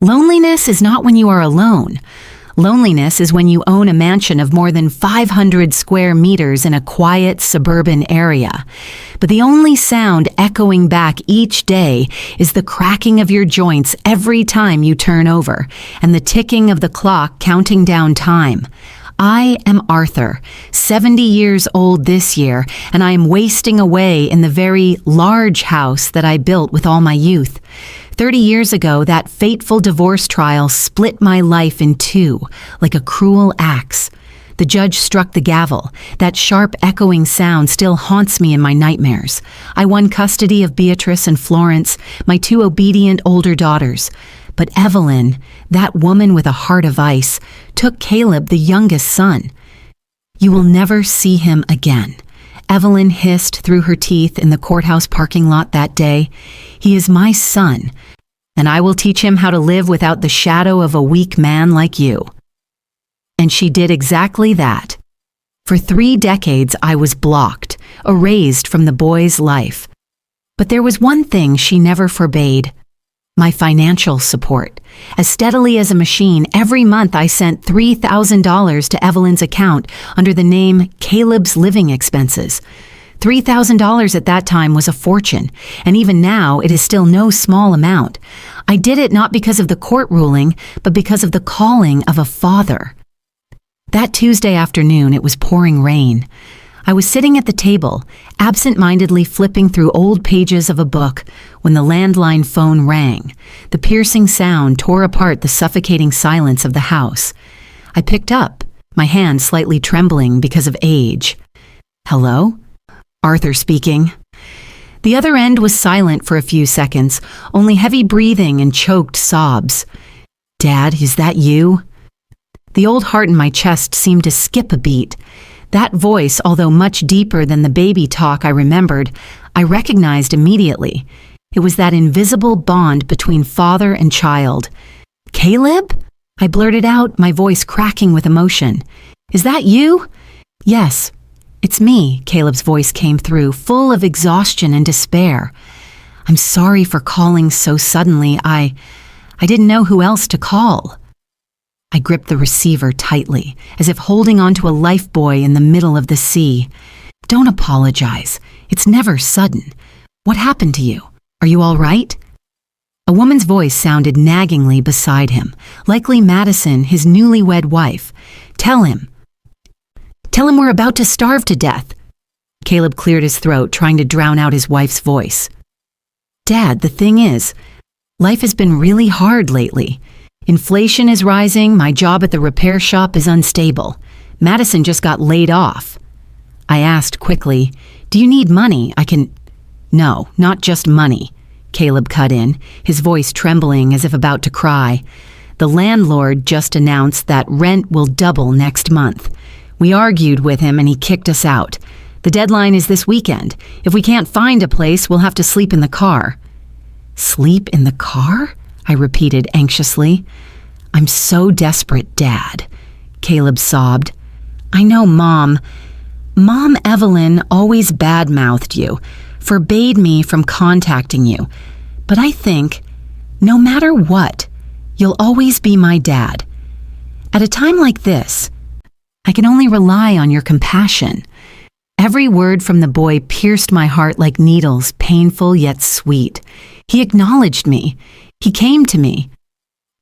Loneliness is not when you are alone. Loneliness is when you own a mansion of more than 500 square meters in a quiet suburban area. But the only sound echoing back each day is the cracking of your joints every time you turn over, and the ticking of the clock counting down time. I am Arthur, 70 years old this year, and I am wasting away in the very large house that I built with all my youth. 30 years ago, that fateful divorce trial split my life in two, like a cruel axe. The judge struck the gavel. That sharp, echoing sound still haunts me in my nightmares. I won custody of Beatrice and Florence, my two obedient older daughters. But Evelyn, that woman with a heart of ice, took Caleb, the youngest son. "You will never see him again," Evelyn hissed through her teeth in the courthouse parking lot that day. "He is my son, and I will teach him how to live without the shadow of a weak man like you." And she did exactly that. For 3 decades, I was blocked, erased from the boy's life. But there was one thing she never forbade: my financial support. As steadily as a machine, every month I sent $3,000 to Evelyn's account under the name Caleb's Living Expenses. $3,000 at that time was a fortune, and even now it is still no small amount. I did it not because of the court ruling, but because of the calling of a father. That Tuesday afternoon, it was pouring rain. I was sitting at the table, absent-mindedly flipping through old pages of a book, when the landline phone rang. The piercing sound tore apart the suffocating silence of the house. I picked up, my hand slightly trembling because of age. "Hello?" Arthur speaking. The other end was silent for a few seconds, only heavy breathing and choked sobs. "Dad, is that you?" The old heart in my chest seemed to skip a beat. That voice, although much deeper than the baby talk I remembered, I recognized immediately. It was that invisible bond between father and child. "Caleb?" I blurted out, my voice cracking with emotion. "Is that you?" "Yes, it's me," Caleb's voice came through, full of exhaustion and despair. "I'm sorry for calling so suddenly. I didn't know who else to call." I gripped the receiver tightly, as if holding onto a lifebuoy in the middle of the sea. "Don't apologize. It's never sudden. What happened to you? Are you all right?" A woman's voice sounded naggingly beside him, likely Madison, his newlywed wife. Tell him we're about to starve to death." Caleb cleared his throat, trying to drown out his wife's voice. "Dad, the thing is, life has been really hard lately. Inflation is rising, my job at the repair shop is unstable. Madison just got laid off." I asked quickly, "Do you need money? I can—" "No, not just money," Caleb cut in, his voice trembling as if about to cry. "The landlord just announced that rent will double next month. We argued with him and he kicked us out. The deadline is this weekend. If we can't find a place, we'll have to sleep in the car." "Sleep in the car?" I repeated anxiously. "I'm so desperate, Dad," Caleb sobbed. "I know Mom Evelyn always badmouthed you, forbade me from contacting you. But I think, no matter what, you'll always be my dad. At a time like this, I can only rely on your compassion." Every word from the boy pierced my heart like needles, painful yet sweet. He acknowledged me. He came to me.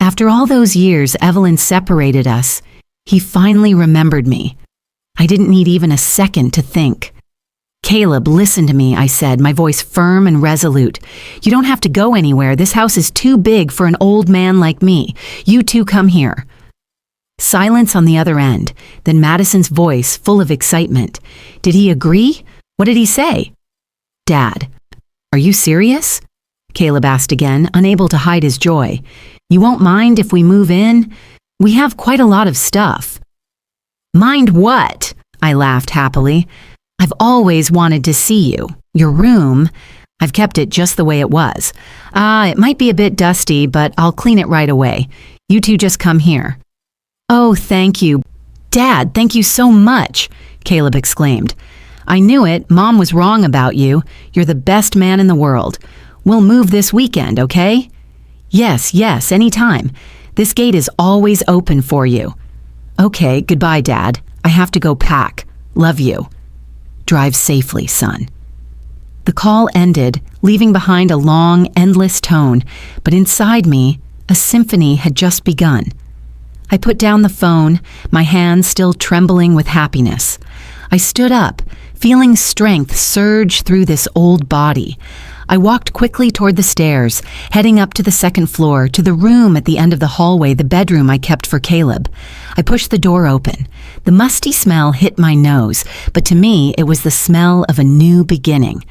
After all those years Evelyn separated us, he finally remembered me. I didn't need even a second to think. "Caleb, listen to me," I said, my voice firm and resolute. "You don't have to go anywhere. This house is too big for an old man like me. You two come here." Silence on the other end, then Madison's voice full of excitement. "Did he agree? What did he say?" "Dad, are you serious?" Caleb asked again, unable to hide his joy. "You won't mind if we move in? We have quite a lot of stuff." "Mind what?" I laughed happily. "I've always wanted to see you. Your room, I've kept it just the way it was. It might be a bit dusty, but I'll clean it right away. You two just come here." "Oh, thank you. Dad, thank you so much," Caleb exclaimed. "I knew it. Mom was wrong about you. You're the best man in the world. We'll move this weekend, okay?" Yes, yes, anytime. This gate is always open for you. Okay, goodbye, Dad. I have to go pack. Love you. Drive safely, son. The call ended, leaving behind a long, endless tone, but inside me, a symphony had just begun. I put down the phone, my hands still trembling with happiness. I stood up, feeling strength surge through this old body. I walked quickly toward the stairs, heading up to the second floor, to the room at the end of the hallway, the bedroom I kept for Caleb. I pushed the door open. The musty smell hit my nose, but to me it was the smell of a new beginning.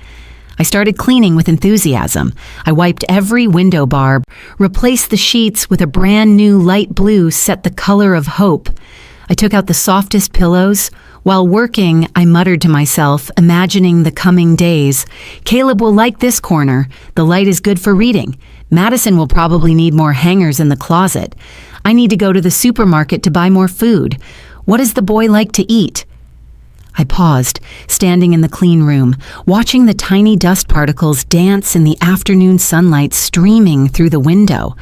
I started cleaning with enthusiasm. I wiped every window bar, replaced the sheets with a brand new light blue set the color of hope. I took out the softest pillows. While working, I muttered to myself, imagining the coming days. Caleb will like this corner. The light is good for reading. Madison will probably need more hangers in the closet. I need to go to the supermarket to buy more food. What does the boy like to eat? I paused, standing in the clean room, watching the tiny dust particles dance in the afternoon sunlight streaming through the window.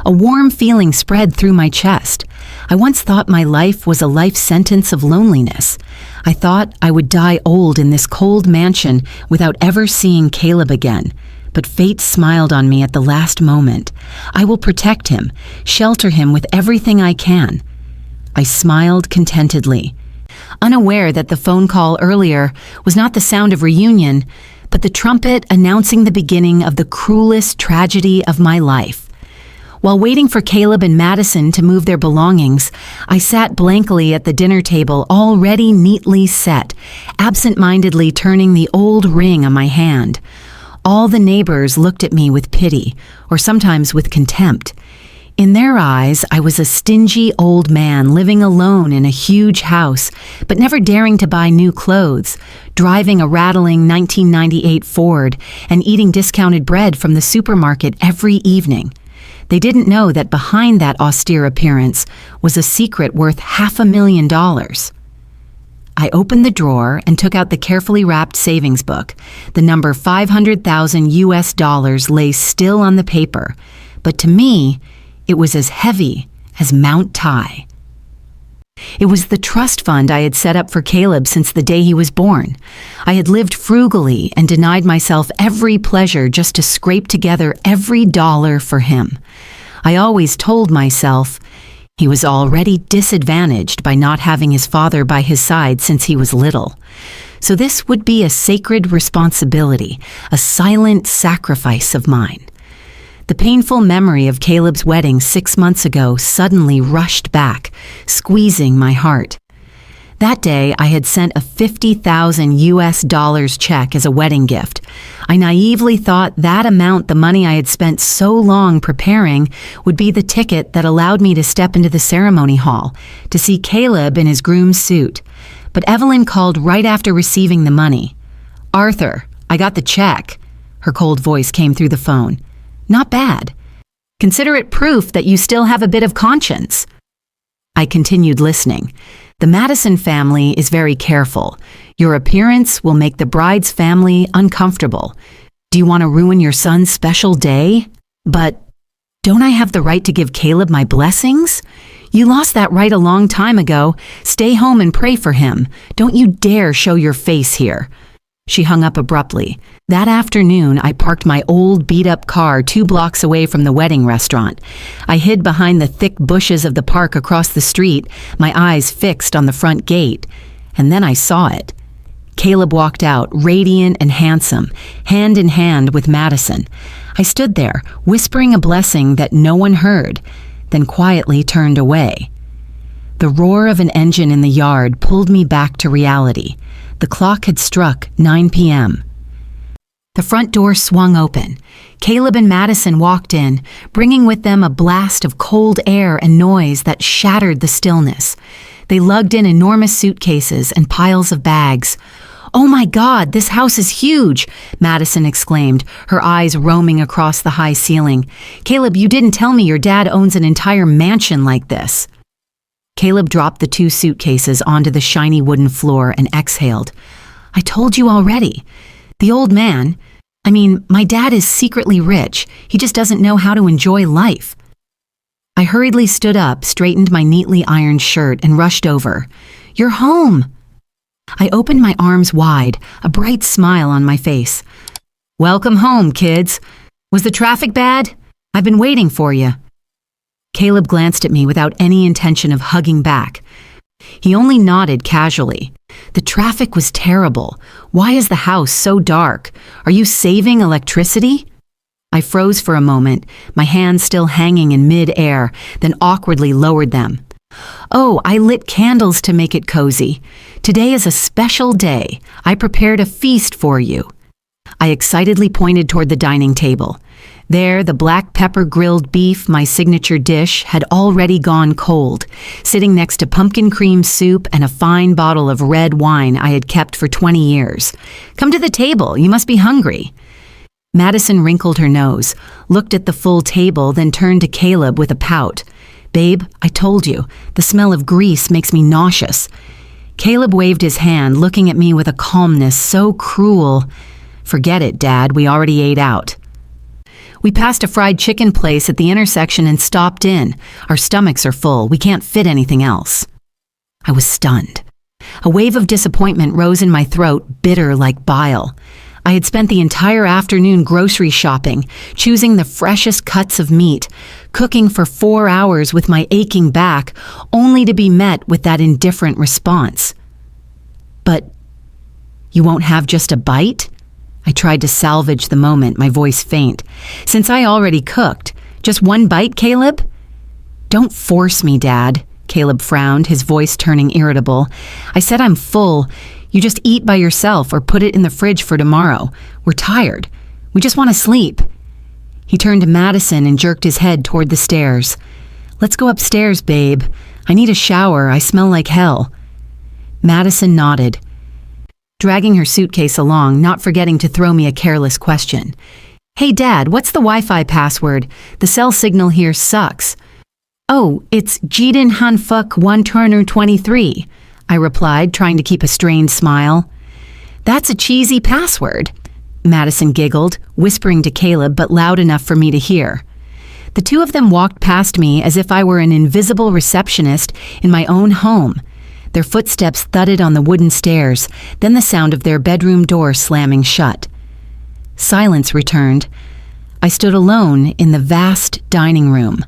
A warm feeling spread through my chest. I once thought my life was a life sentence of loneliness. I thought I would die old in this cold mansion without ever seeing Caleb again. But fate smiled on me at the last moment. I will protect him, shelter him with everything I can. I smiled contentedly, unaware that the phone call earlier was not the sound of reunion, but the trumpet announcing the beginning of the cruelest tragedy of my life. While waiting for Caleb and Madison to move their belongings, I sat blankly at the dinner table, already neatly set, absent-mindedly turning the old ring on my hand. All the neighbors looked at me with pity, or sometimes with contempt. In their eyes, I was a stingy old man living alone in a huge house, but never daring to buy new clothes, driving a rattling 1998 Ford, and eating discounted bread from the supermarket every evening. They didn't know that behind that austere appearance was a secret worth $500,000. I opened the drawer and took out the carefully wrapped savings book. The number $500,000 lay still on the paper, but to me, it was as heavy as Mount Tai. It was the trust fund I had set up for Caleb since the day he was born. I had lived frugally and denied myself every pleasure just to scrape together every dollar for him. I always told myself he was already disadvantaged by not having his father by his side since he was little. So this would be a sacred responsibility, a silent sacrifice of mine. The painful memory of Caleb's wedding 6 months ago suddenly rushed back, squeezing my heart. That day, I had sent a $50,000 check as a wedding gift. I naively thought that amount, the money I had spent so long preparing, would be the ticket that allowed me to step into the ceremony hall, to see Caleb in his groom's suit. But Evelyn called right after receiving the money. "Arthur, I got the check." Her cold voice came through the phone. "Not bad. Consider it proof that you still have a bit of conscience." I continued listening. "The Madison family is very careful. Your appearance will make the bride's family uncomfortable. Do you want to ruin your son's special day? But don't I have the right to give Caleb my blessings? You lost that right a long time ago. Stay home and pray for him. Don't you dare show your face here." She hung up abruptly. That afternoon, I parked my old beat-up car 2 blocks away from the wedding restaurant. I hid behind the thick bushes of the park across the street, my eyes fixed on the front gate. And then I saw it. Caleb walked out, radiant and handsome, hand in hand with Madison. I stood there, whispering a blessing that no one heard, then quietly turned away. The roar of an engine in the yard pulled me back to reality. The clock had struck 9 p.m. The front door swung open. Caleb and Madison walked in, bringing with them a blast of cold air and noise that shattered the stillness. They lugged in enormous suitcases and piles of bags. "Oh my God, this house is huge!" Madison exclaimed, her eyes roaming across the high ceiling. "Caleb, you didn't tell me your dad owns an entire mansion like this." Caleb dropped the 2 suitcases onto the shiny wooden floor and exhaled. "I told you already. The old man, I mean, my dad is secretly rich. He just doesn't know how to enjoy life. I hurriedly stood up, straightened my neatly ironed shirt, and rushed over. You're home! I opened my arms wide, a bright smile on my face. Welcome home, kids. Was the traffic bad? I've been waiting for you. Caleb glanced at me without any intention of hugging back. He only nodded casually. The traffic was terrible. Why is the house so dark? Are you saving electricity? I froze for a moment, my hands still hanging in mid-air, then awkwardly lowered them. Oh, I lit candles to make it cozy. Today is a special day. I prepared a feast for you. I excitedly pointed toward the dining table. There, the black pepper grilled beef, my signature dish, had already gone cold, sitting next to pumpkin cream soup and a fine bottle of red wine I had kept for 20 years. Come to the table, you must be hungry. Madison wrinkled her nose, looked at the full table, then turned to Caleb with a pout. Babe, I told you, the smell of grease makes me nauseous. Caleb waved his hand, looking at me with a calmness so cruel. Forget it, Dad, we already ate out. We passed a fried chicken place at the intersection and stopped in. Our stomachs are full. We can't fit anything else. I was stunned. A wave of disappointment rose in my throat, bitter like bile. I had spent the entire afternoon grocery shopping, choosing the freshest cuts of meat, cooking for 4 hours with my aching back, only to be met with that indifferent response. But you won't have just a bite? I tried to salvage the moment, my voice faint. Since I already cooked, just one bite, Caleb? Don't force me, Dad, Caleb frowned, his voice turning irritable. I said I'm full. You just eat by yourself or put it in the fridge for tomorrow. We're tired. We just want to sleep. He turned to Madison and jerked his head toward the stairs. Let's go upstairs, babe. I need a shower. I smell like hell. Madison nodded, dragging her suitcase along, not forgetting to throw me a careless question. Hey, Dad, what's the Wi-Fi password? The cell signal here sucks. Oh, it's Jiden Hanfuk 1 Turner 23, I replied, trying to keep a strained smile. That's a cheesy password, Madison giggled, whispering to Caleb but loud enough for me to hear. The two of them walked past me as if I were an invisible receptionist in my own home. Their footsteps thudded on the wooden stairs, then the sound of their bedroom door slamming shut. Silence returned. I stood alone in the vast dining room.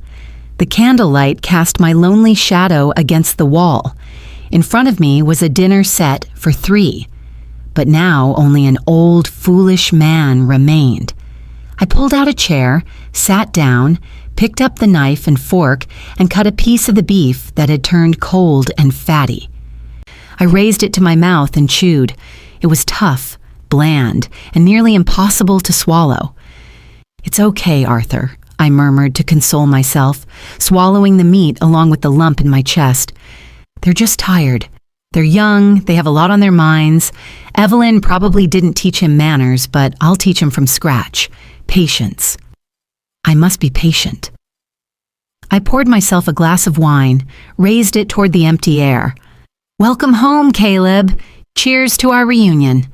The candlelight cast my lonely shadow against the wall. In front of me was a dinner set for 3, but now only an old, foolish man remained. I pulled out a chair, sat down, picked up the knife and fork, and cut a piece of the beef that had turned cold and fatty. I raised it to my mouth and chewed. It was tough, bland, and nearly impossible to swallow. It's okay, Arthur, I murmured to console myself, swallowing the meat along with the lump in my chest. They're just tired. They're young, they have a lot on their minds. Evelyn probably didn't teach him manners, but I'll teach him from scratch. Patience. I must be patient. I poured myself a glass of wine, raised it toward the empty air. Welcome home, Caleb. Cheers to our reunion.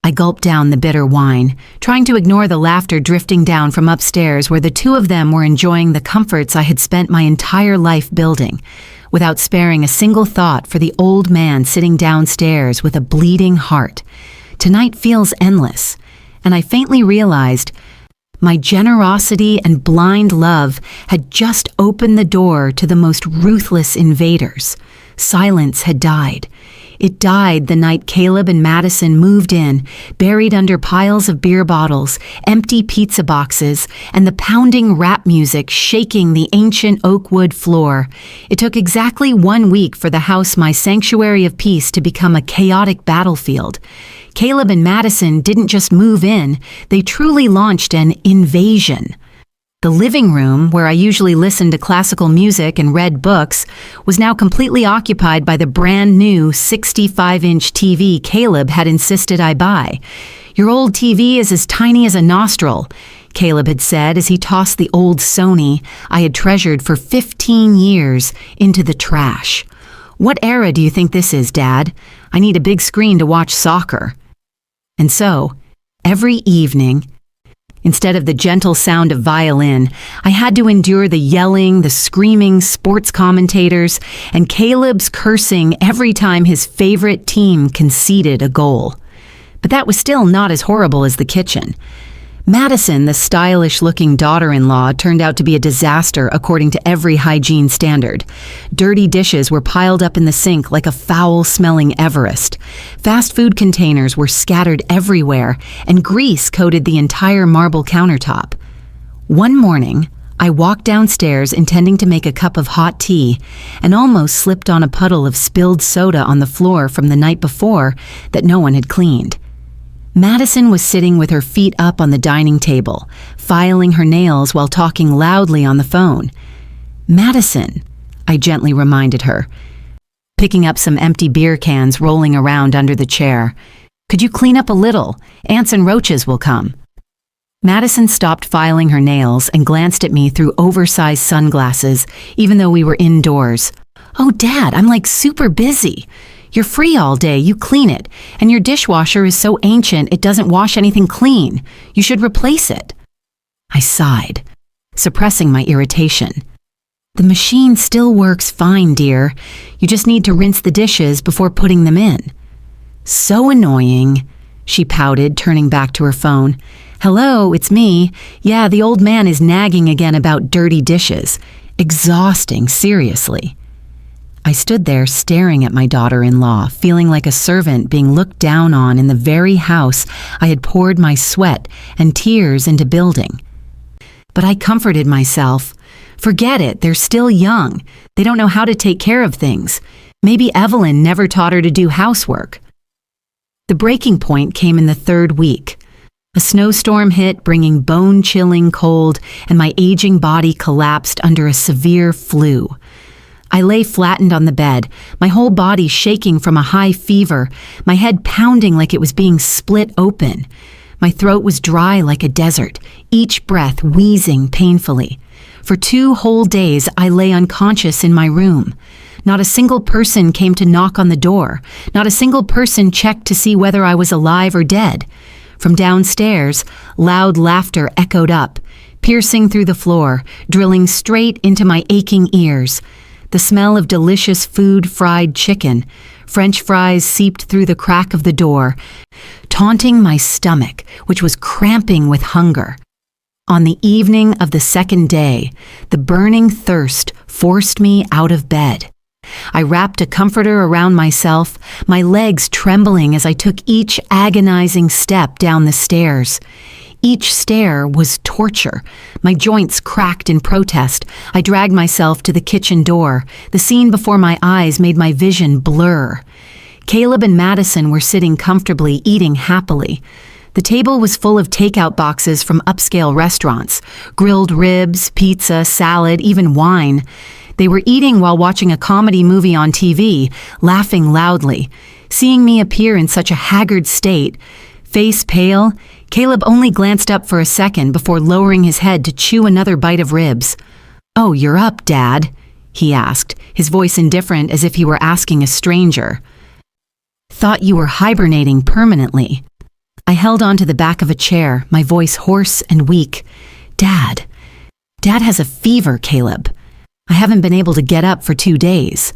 I gulped down the bitter wine, trying to ignore the laughter drifting down from upstairs where the two of them were enjoying the comforts I had spent my entire life building, without sparing a single thought for the old man sitting downstairs with a bleeding heart. Tonight feels endless, and I faintly realized my generosity and blind love had just opened the door to the most ruthless invaders. Silence had died. It died the night Caleb and Madison moved in, buried under piles of beer bottles, empty pizza boxes, and the pounding rap music shaking the ancient oak wood floor. It took exactly 1 week for the house, my sanctuary of peace, to become a chaotic battlefield. Caleb and Madison didn't just move in, they truly launched an invasion. The living room, where I usually listened to classical music and read books, was now completely occupied by the brand new 65-inch TV Caleb had insisted I buy. Your old TV is as tiny as a nostril, Caleb had said as he tossed the old Sony I had treasured for 15 years into the trash. What era do you think this is, Dad? I need a big screen to watch soccer. And so, Every evening, instead of the gentle sound of violin, I had to endure the yelling, the screaming sports commentators, and Caleb's cursing every time his favorite team conceded a goal. But that was still not as horrible as the kitchen. Madison, the stylish-looking daughter-in-law, turned out to be a disaster according to every hygiene standard. Dirty dishes were piled up in the sink like a foul-smelling Everest. Fast food containers were scattered everywhere, and grease coated the entire marble countertop. One morning, I walked downstairs intending to make a cup of hot tea and almost slipped on a puddle of spilled soda on the floor from the night before that no one had cleaned. Madison was sitting with her feet up on the dining table, filing her nails while talking loudly on the phone. "Madison," I gently reminded her, picking up some empty beer cans rolling around under the chair. "Could you clean up a little? Ants and roaches will come." Madison stopped filing her nails and glanced at me through oversized sunglasses, even though we were indoors. "Oh, Dad, I'm like super busy. You're free all day, you clean it, and your dishwasher is so ancient it doesn't wash anything clean. You should replace it." I sighed, suppressing my irritation. "The machine still works fine, dear. You just need to rinse the dishes before putting them in." "So annoying," she pouted, turning back to her phone. "Hello, it's me. Yeah, the old man is nagging again about dirty dishes. Exhausting, seriously." I stood there staring at my daughter-in-law, feeling like a servant being looked down on in the very house I had poured my sweat and tears into building. But I comforted myself. Forget it, they're still young. They don't know how to take care of things. Maybe Evelyn never taught her to do housework. The breaking point came in the third week. A snowstorm hit, bringing bone-chilling cold, and my aging body collapsed under a severe flu. I lay flattened on the bed, my whole body shaking from a high fever, my head pounding like it was being split open. My throat was dry like a desert, each breath wheezing painfully. For 2 whole days, I lay unconscious in my room. Not a single person came to knock on the door. Not a single person checked to see whether I was alive or dead. From downstairs, loud laughter echoed up, piercing through the floor, drilling straight into my aching ears. The smell of delicious food, fried chicken, French fries seeped through the crack of the door, taunting my stomach, which was cramping with hunger. On the evening of the second day, the burning thirst forced me out of bed. I wrapped a comforter around myself, my legs trembling as I took each agonizing step down the stairs. Each stair was torture. My joints cracked in protest. I dragged myself to the kitchen door. The scene before my eyes made my vision blur. Caleb and Madison were sitting comfortably, eating happily. The table was full of takeout boxes from upscale restaurants, grilled ribs, pizza, salad, even wine. They were eating while watching a comedy movie on TV, laughing loudly. Seeing me appear in such a haggard state, face pale, Caleb only glanced up for a second before lowering his head to chew another bite of ribs. "Oh, you're up, Dad?" he asked, his voice indifferent as if he were asking a stranger. "Thought you were hibernating permanently." I held onto the back of a chair, my voice hoarse and weak. Dad has a fever, Caleb. I haven't been able to get up for 2 days."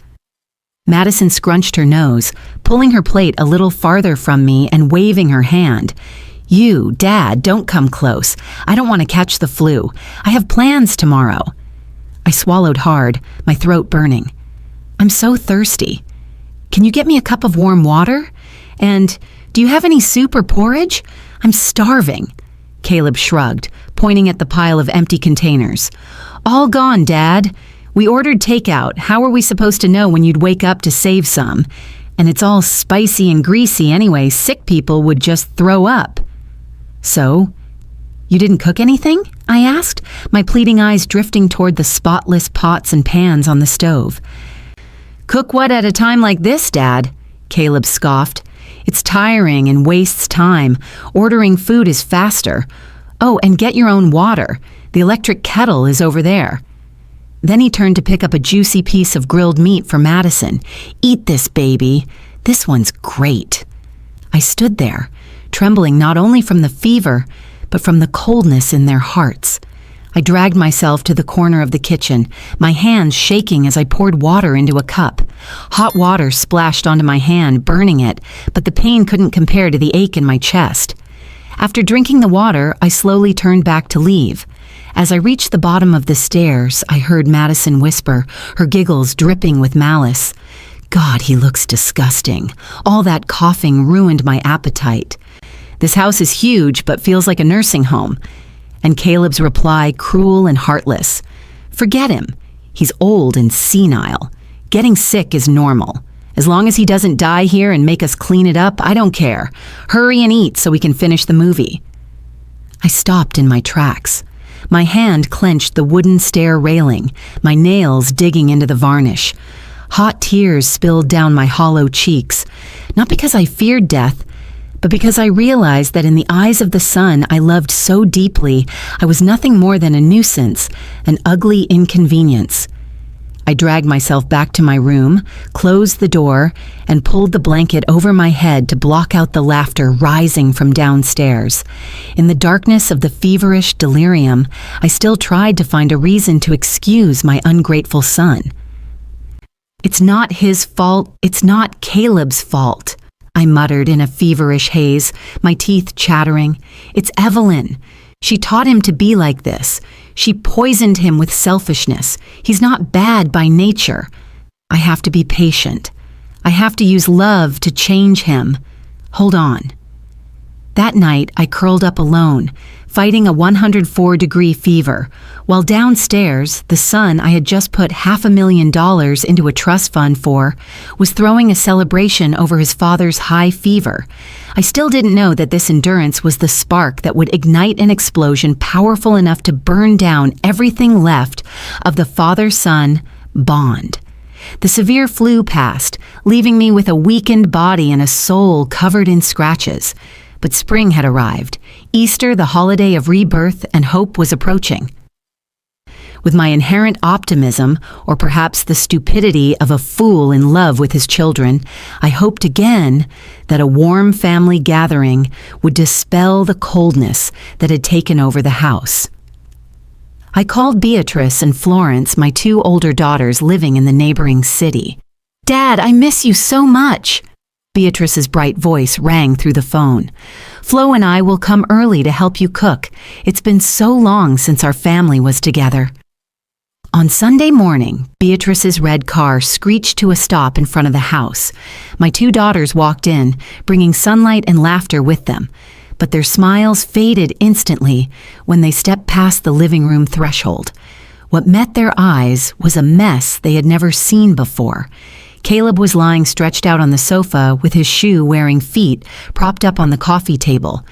Madison scrunched her nose, pulling her plate a little farther from me and waving her hand. "You, Dad, don't come close. I don't want to catch the flu. I have plans tomorrow." I swallowed hard, my throat burning. "I'm so thirsty. Can you get me a cup of warm water? And do you have any soup or porridge? I'm starving." Caleb shrugged, pointing at the pile of empty containers. "All gone, Dad. We ordered takeout. How are we supposed to know when you'd wake up to save some? And it's all spicy and greasy anyway. Sick people would just throw up." "So, you didn't cook anything?" I asked, my pleading eyes drifting toward the spotless pots and pans on the stove. "Cook what at a time like this, Dad?" Caleb scoffed. "It's tiring and wastes time. Ordering food is faster. Oh, and get your own water. The electric kettle is over there." Then he turned to pick up a juicy piece of grilled meat for Madison. "Eat this, baby. This one's great." I stood there, trembling not only from the fever, but from the coldness in their hearts. I dragged myself to the corner of the kitchen, my hands shaking as I poured water into a cup. Hot water splashed onto my hand, burning it, but the pain couldn't compare to the ache in my chest. After drinking the water, I slowly turned back to leave. As I reached the bottom of the stairs, I heard Madison whisper, her giggles dripping with malice. God, he looks disgusting. All that coughing ruined my appetite. This house is huge, but feels like a nursing home. And Caleb's reply, cruel and heartless. Forget him. He's old and senile. Getting sick is normal. As long as he doesn't die here and make us clean it up, I don't care. Hurry and eat so we can finish the movie. I stopped in my tracks. My hand clenched the wooden stair railing, my nails digging into the varnish. Hot tears spilled down my hollow cheeks, not because I feared death, but because I realized that in the eyes of the son I loved so deeply, I was nothing more than a nuisance, an ugly inconvenience. I dragged myself back to my room, closed the door, and pulled the blanket over my head to block out the laughter rising from downstairs. In the darkness of the feverish delirium, I still tried to find a reason to excuse my ungrateful son. It's not his fault, it's not Caleb's fault, I muttered in a feverish haze, my teeth chattering. It's Evelyn. She taught him to be like this. She poisoned him with selfishness. He's not bad by nature. I have to be patient. I have to use love to change him. Hold on. That night, I curled up alone, fighting a 104-degree fever, while downstairs, the son I had just put $500,000 into a trust fund for was throwing a celebration over his father's high fever. I still didn't know that this endurance was the spark that would ignite an explosion powerful enough to burn down everything left of the father-son bond. The severe flu passed, leaving me with a weakened body and a soul covered in scratches. But spring had arrived. Easter, the holiday of rebirth and hope, was approaching. With my inherent optimism, or perhaps the stupidity of a fool in love with his children, I hoped again that a warm family gathering would dispel the coldness that had taken over the house. I called Beatrice and Florence, my two older daughters living in the neighboring city. "Dad, I miss you so much." Beatrice's bright voice rang through the phone. "Flo and I will come early to help you cook. It's been so long since our family was together." On Sunday morning, Beatrice's red car screeched to a stop in front of the house. My two daughters walked in, bringing sunlight and laughter with them, but their smiles faded instantly when they stepped past the living room threshold. What met their eyes was a mess they had never seen before. Caleb was lying stretched out on the sofa with his shoe-wearing feet propped up on the coffee table,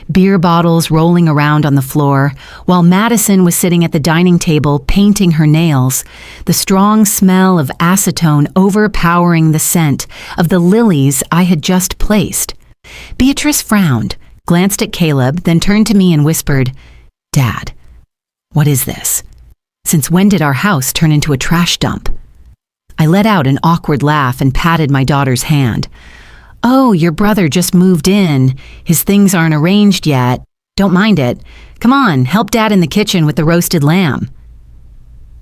beer bottles rolling around on the floor, while Madison was sitting at the dining table painting her nails, the strong smell of acetone overpowering the scent of the lilies I had just placed. Beatrice frowned, glanced at Caleb, then turned to me and whispered, "Dad, what is this? Since when did our house turn into a trash dump?" I let out an awkward laugh and patted my daughter's hand. "Oh, your brother just moved in. His things aren't arranged yet. Don't mind it. Come on, help Dad in the kitchen with the roasted lamb."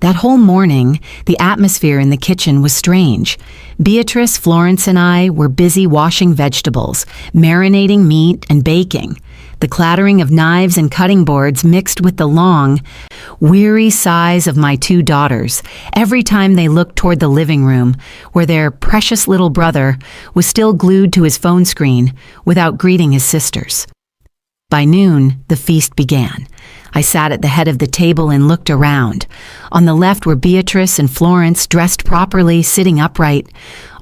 That whole morning, the atmosphere in the kitchen was strange. Beatrice, Florence, and I were busy washing vegetables, marinating meat, and baking. The clattering of knives and cutting boards mixed with the long, weary sighs of my two daughters every time they looked toward the living room, where their precious little brother was still glued to his phone screen without greeting his sisters. By noon, the feast began. I sat at the head of the table and looked around. On the left were Beatrice and Florence, dressed properly, sitting upright.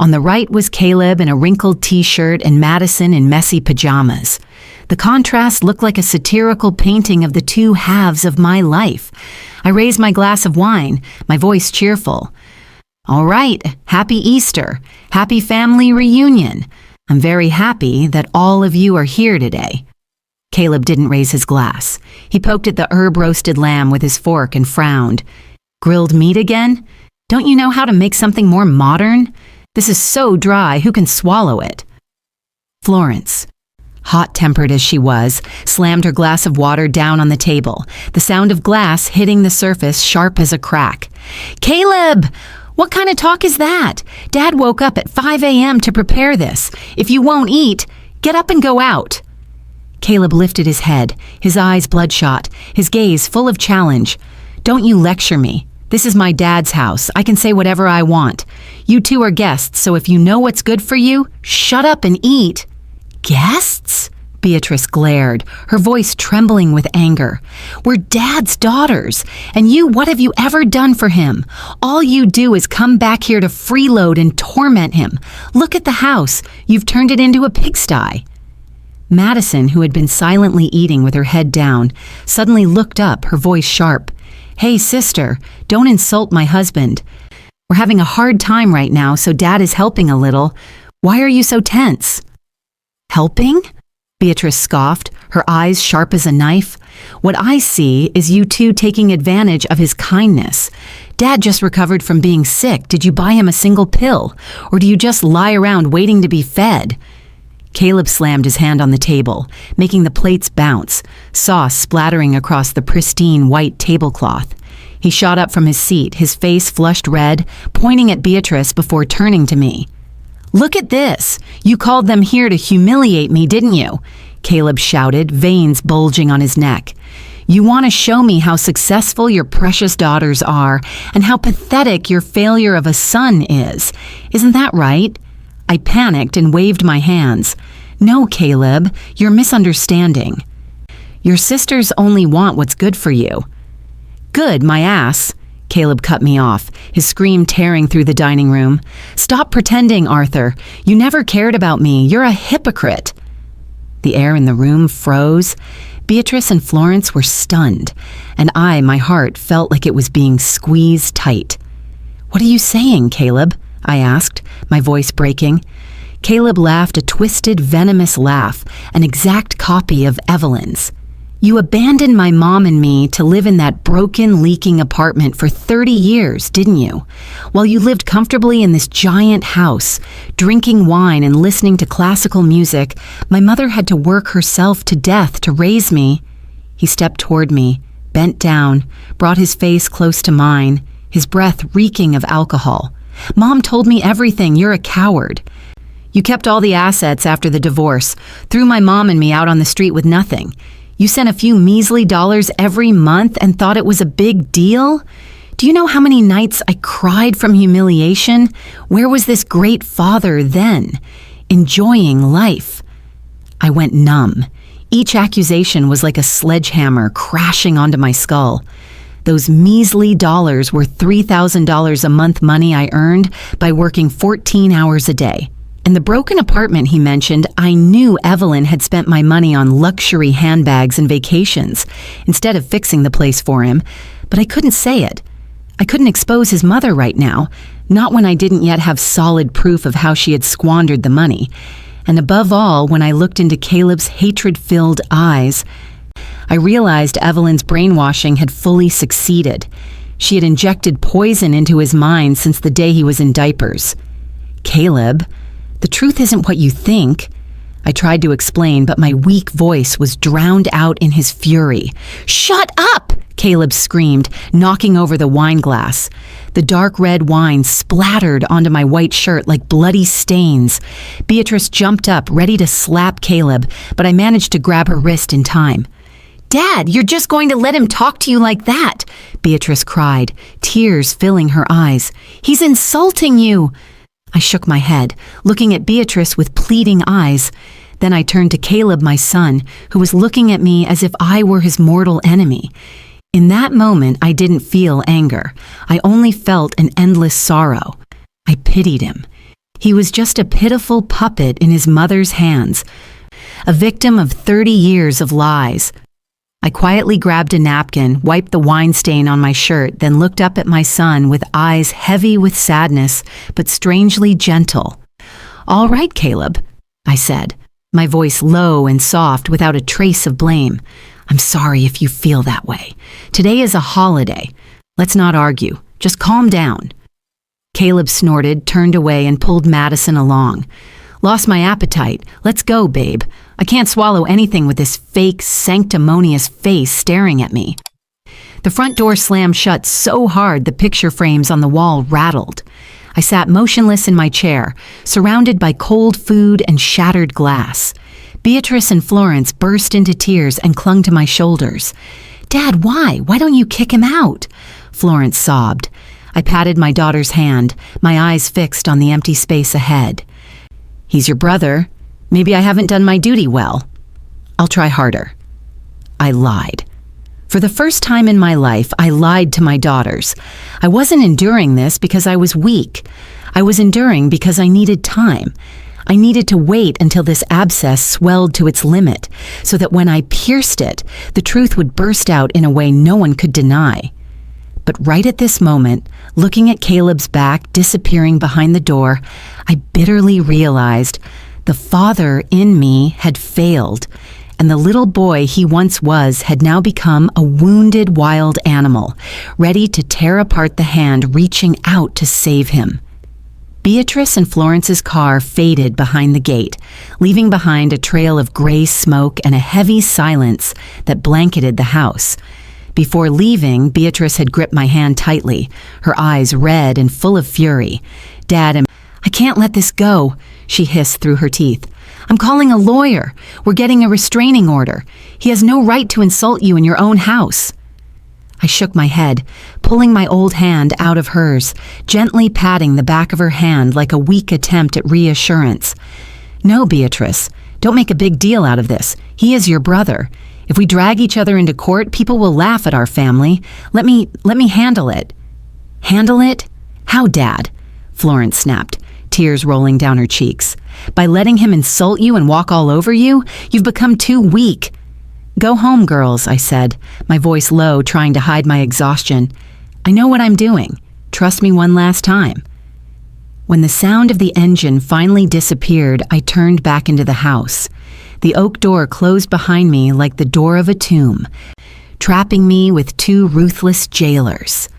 On the right was Caleb in a wrinkled t-shirt and Madison in messy pajamas. The contrast looked like a satirical painting of the two halves of my life. I raised my glass of wine, my voice cheerful. "All right, happy Easter, happy family reunion. I'm very happy that all of you are here today." Caleb didn't raise his glass. He poked at the herb-roasted lamb with his fork and frowned. "Grilled meat again? Don't you know how to make something more modern? This is so dry, who can swallow it?" Florence, hot-tempered as she was, slammed her glass of water down on the table, the sound of glass hitting the surface sharp as a crack. "Caleb! What kind of talk is that? Dad woke up at 5 a.m. to prepare this. If you won't eat, get up and go out." Caleb lifted his head, his eyes bloodshot, his gaze full of challenge. "Don't you lecture me. This is my dad's house. I can say whatever I want. You two are guests, so if you know what's good for you, shut up and eat." "Guests?" Beatrice glared, her voice trembling with anger. "We're Dad's daughters, and you, what have you ever done for him? All you do is come back here to freeload and torment him. Look at the house. You've turned it into a pigsty." Madison, who had been silently eating with her head down, suddenly looked up, her voice sharp. "Hey, sister, don't insult my husband. We're having a hard time right now, so Dad is helping a little. Why are you so tense?" "Helping?" Beatrice scoffed, her eyes sharp as a knife. "What I see is you two taking advantage of his kindness. Dad just recovered from being sick. Did you buy him a single pill? Or do you just lie around waiting to be fed?" Caleb slammed his hand on the table, making the plates bounce, sauce splattering across the pristine white tablecloth. He shot up from his seat, his face flushed red, pointing at Beatrice before turning to me. "Look at this! You called them here to humiliate me, didn't you?" Caleb shouted, veins bulging on his neck. "You want to show me how successful your precious daughters are and how pathetic your failure of a son is. Isn't that right?" I panicked and waved my hands. "No, Caleb, you're misunderstanding. Your sisters only want what's good for you." "Good, my ass." Caleb cut me off, his scream tearing through the dining room. "Stop pretending, Arthur. You never cared about me. You're a hypocrite." The air in the room froze. Beatrice and Florence were stunned, and my heart felt like it was being squeezed tight. "What are you saying, Caleb?" I asked, my voice breaking. Caleb laughed a twisted, venomous laugh, an exact copy of Evelyn's. "You abandoned my mom and me to live in that broken, leaking apartment for 30 years, didn't you? While you lived comfortably in this giant house, drinking wine and listening to classical music, my mother had to work herself to death to raise me." He stepped toward me, bent down, brought his face close to mine, his breath reeking of alcohol. "Mom told me everything. You're a coward. You kept all the assets after the divorce, threw my mom and me out on the street with nothing. You sent a few measly dollars every month and thought it was a big deal? Do you know how many nights I cried from humiliation? Where was this great father then? Enjoying life." I went numb. Each accusation was like a sledgehammer crashing onto my skull. Those measly dollars were $3,000 a month money I earned by working 14 hours a day. And the broken apartment he mentioned, I knew Evelyn had spent my money on luxury handbags and vacations, instead of fixing the place for him, but I couldn't say it. I couldn't expose his mother right now, not when I didn't yet have solid proof of how she had squandered the money. And above all, when I looked into Caleb's hatred-filled eyes, I realized Evelyn's brainwashing had fully succeeded. She had injected poison into his mind since the day he was in diapers. "Caleb, the truth isn't what you think." I tried to explain, but my weak voice was drowned out in his fury. "Shut up!" Caleb screamed, knocking over the wine glass. The dark red wine splattered onto my white shirt like bloody stains. Beatrice jumped up, ready to slap Caleb, but I managed to grab her wrist in time. "Dad, you're just going to let him talk to you like that?" Beatrice cried, tears filling her eyes. "He's insulting you." I shook my head, looking at Beatrice with pleading eyes. Then I turned to Caleb, my son, who was looking at me as if I were his mortal enemy. In that moment, I didn't feel anger. I only felt an endless sorrow. I pitied him. He was just a pitiful puppet in his mother's hands, a victim of 30 years of lies. I quietly grabbed a napkin, wiped the wine stain on my shirt, then looked up at my son with eyes heavy with sadness, but strangely gentle. "All right, Caleb," I said, my voice low and soft without a trace of blame. "I'm sorry if you feel that way. Today is a holiday. Let's not argue. Just calm down." Caleb snorted, turned away, and pulled Madison along. Lost my appetite. Let's go, babe. I can't swallow anything with this fake, sanctimonious face staring at me. The front door slammed shut so hard the picture frames on the wall rattled. I sat motionless in my chair, surrounded by cold food and shattered glass. Beatrice and Florence burst into tears and clung to my shoulders. "Dad, why? Why don't you kick him out?" Florence sobbed. I patted my daughter's hand, my eyes fixed on the empty space ahead. "He's your brother. Maybe I haven't done my duty well. I'll try harder." I lied. For the first time in my life, I lied to my daughters. I wasn't enduring this because I was weak. I was enduring because I needed time. I needed to wait until this abscess swelled to its limit, so that when I pierced it, the truth would burst out in a way no one could deny. But right at this moment, looking at Caleb's back disappearing behind the door, I bitterly realized the father in me had failed, and the little boy he once was had now become a wounded wild animal, ready to tear apart the hand reaching out to save him. Beatrice and Florence's car faded behind the gate, leaving behind a trail of gray smoke and a heavy silence that blanketed the house. Before leaving, Beatrice had gripped my hand tightly, her eyes red and full of fury. "Dad, I can't let this go," she hissed through her teeth. "I'm calling a lawyer. We're getting a restraining order. He has no right to insult you in your own house." I shook my head, pulling my old hand out of hers, gently patting the back of her hand like a weak attempt at reassurance. "No, Beatrice, don't make a big deal out of this. He is your brother. If we drag each other into court, people will laugh at our family. Let me handle it." "Handle it? How, Dad?" Florence snapped, tears rolling down her cheeks. "By letting him insult you and walk all over you? You've become too weak." "Go home, girls," I said, my voice low, trying to hide my exhaustion. "I know what I'm doing. Trust me one last time." When the sound of the engine finally disappeared, I turned back into the house. The oak door closed behind me like the door of a tomb, trapping me with two ruthless jailers.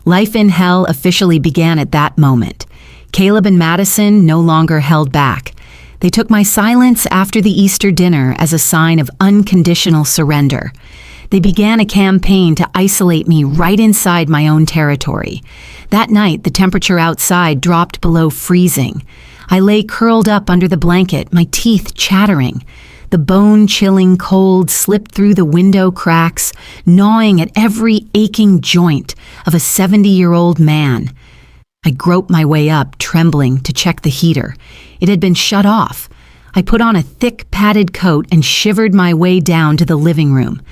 Life in hell officially began at that moment. Caleb and Madison no longer held back. They took my silence after the Easter dinner as a sign of unconditional surrender. They began a campaign to isolate me right inside my own territory. That night, the temperature outside dropped below freezing. I lay curled up under the blanket, my teeth chattering. The bone-chilling cold slipped through the window cracks, gnawing at every aching joint of a 70-year-old man. I groped my way up, trembling, to check the heater. It had been shut off. I put on a thick, padded coat and shivered my way down to the living room.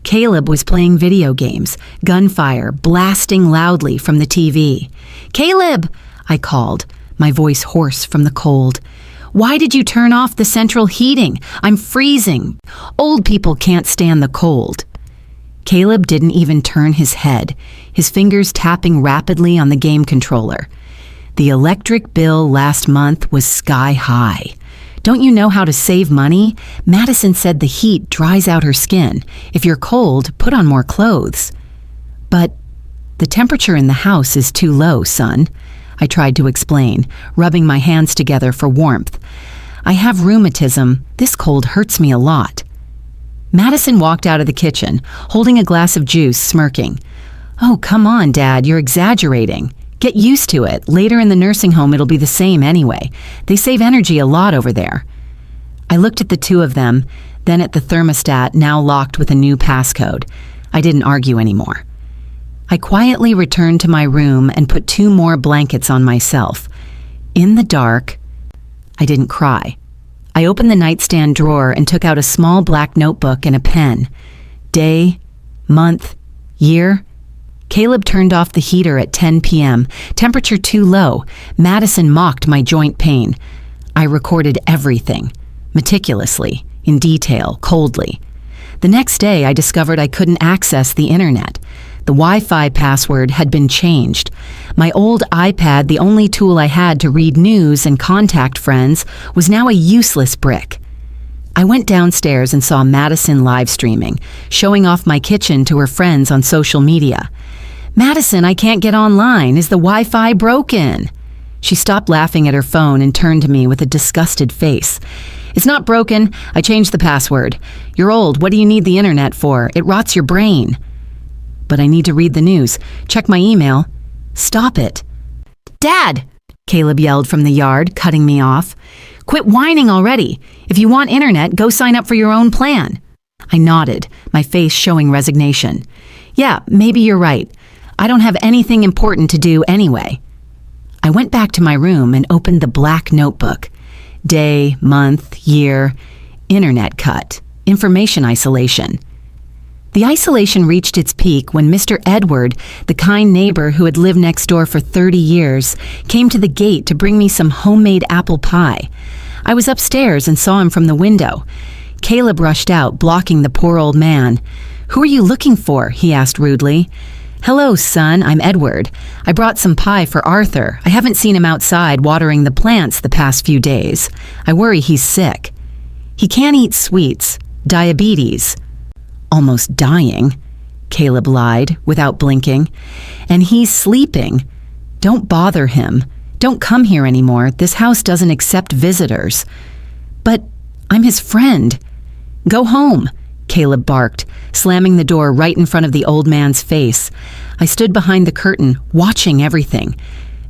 Caleb was playing video games, gunfire blasting loudly from the TV. "Caleb!" I called, my voice hoarse from the cold. "Why did you turn off the central heating? I'm freezing. Old people can't stand the cold." Caleb didn't even turn his head, his fingers tapping rapidly on the game controller. "The electric bill last month was sky high. Don't you know how to save money? Madison said the heat dries out her skin. If you're cold, put on more clothes." "But the temperature in the house is too low, son," I tried to explain, rubbing my hands together for warmth. "I have rheumatism. This cold hurts me a lot." Madison walked out of the kitchen, holding a glass of juice, smirking. "Oh, come on, Dad, you're exaggerating. Get used to it. Later in the nursing home, it'll be the same anyway. They save energy a lot over there." I looked at the two of them, then at the thermostat now locked with a new passcode. I didn't argue anymore. I quietly returned to my room and put 2 more blankets on myself. In the dark, I didn't cry. I opened the nightstand drawer and took out a small black notebook and a pen. Day, month, year. Caleb turned off the heater at 10 p.m. Temperature too low. Madison mocked my joint pain. I recorded everything, meticulously, in detail, coldly. The next day, I discovered I couldn't access the internet. The Wi-Fi password had been changed. My old iPad, the only tool I had to read news and contact friends, was now a useless brick. I went downstairs and saw Madison live streaming, showing off my kitchen to her friends on social media. "Madison, I can't get online. Is the Wi-Fi broken?" She stopped laughing at her phone and turned to me with a disgusted face. It's not broken. I changed the password. You're old. What do you need the internet for? It rots your brain. But I need to read the news. Check my email. Stop it. Dad! Caleb yelled from the yard, cutting me off. Quit whining already. If you want internet, go sign up for your own plan. I nodded, my face showing resignation. Yeah, maybe you're right. I don't have anything important to do anyway. I went back to my room and opened the black notebook. Day, month, year, internet cut, information isolation. The isolation reached its peak when Mr. Edward, the kind neighbor who had lived next door for 30 years, came to the gate to bring me some homemade apple pie. I was upstairs and saw him from the window. Caleb rushed out, blocking the poor old man. Who are you looking for? He asked rudely. Hello, son, I'm Edward. I brought some pie for Arthur. I haven't seen him outside watering the plants the past few days. I worry he's sick. He can't eat sweets. Diabetes. Almost dying, Caleb lied without blinking. And he's sleeping. Don't bother him. Don't come here anymore. This house doesn't accept visitors. But I'm his friend. Go home, Caleb barked, slamming the door right in front of the old man's face. I stood behind the curtain, watching everything.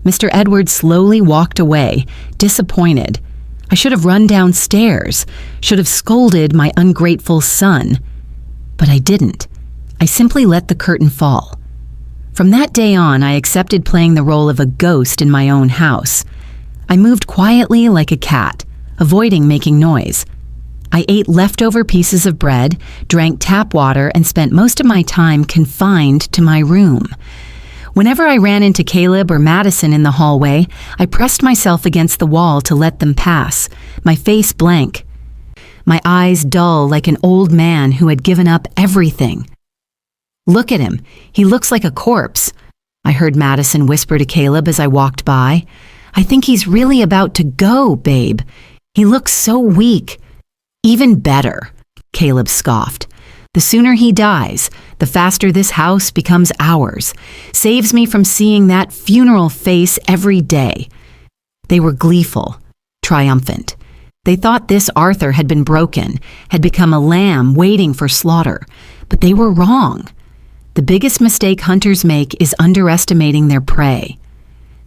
Mr. Edwards slowly walked away, disappointed. I should have run downstairs, should have scolded my ungrateful son. But I didn't. I simply let the curtain fall. From that day on, I accepted playing the role of a ghost in my own house. I moved quietly like a cat, avoiding making noise. I ate leftover pieces of bread, drank tap water, and spent most of my time confined to my room. Whenever I ran into Caleb or Madison in the hallway, I pressed myself against the wall to let them pass, my face blank, my eyes dull like an old man who had given up everything. Look at him. He looks like a corpse, I heard Madison whisper to Caleb as I walked by. I think he's really about to go, babe. He looks so weak. Even better, Caleb scoffed. The sooner he dies, the faster this house becomes ours. Saves me from seeing that funeral face every day. They were gleeful, triumphant. They thought this Arthur had been broken, had become a lamb waiting for slaughter. But they were wrong. The biggest mistake hunters make is underestimating their prey.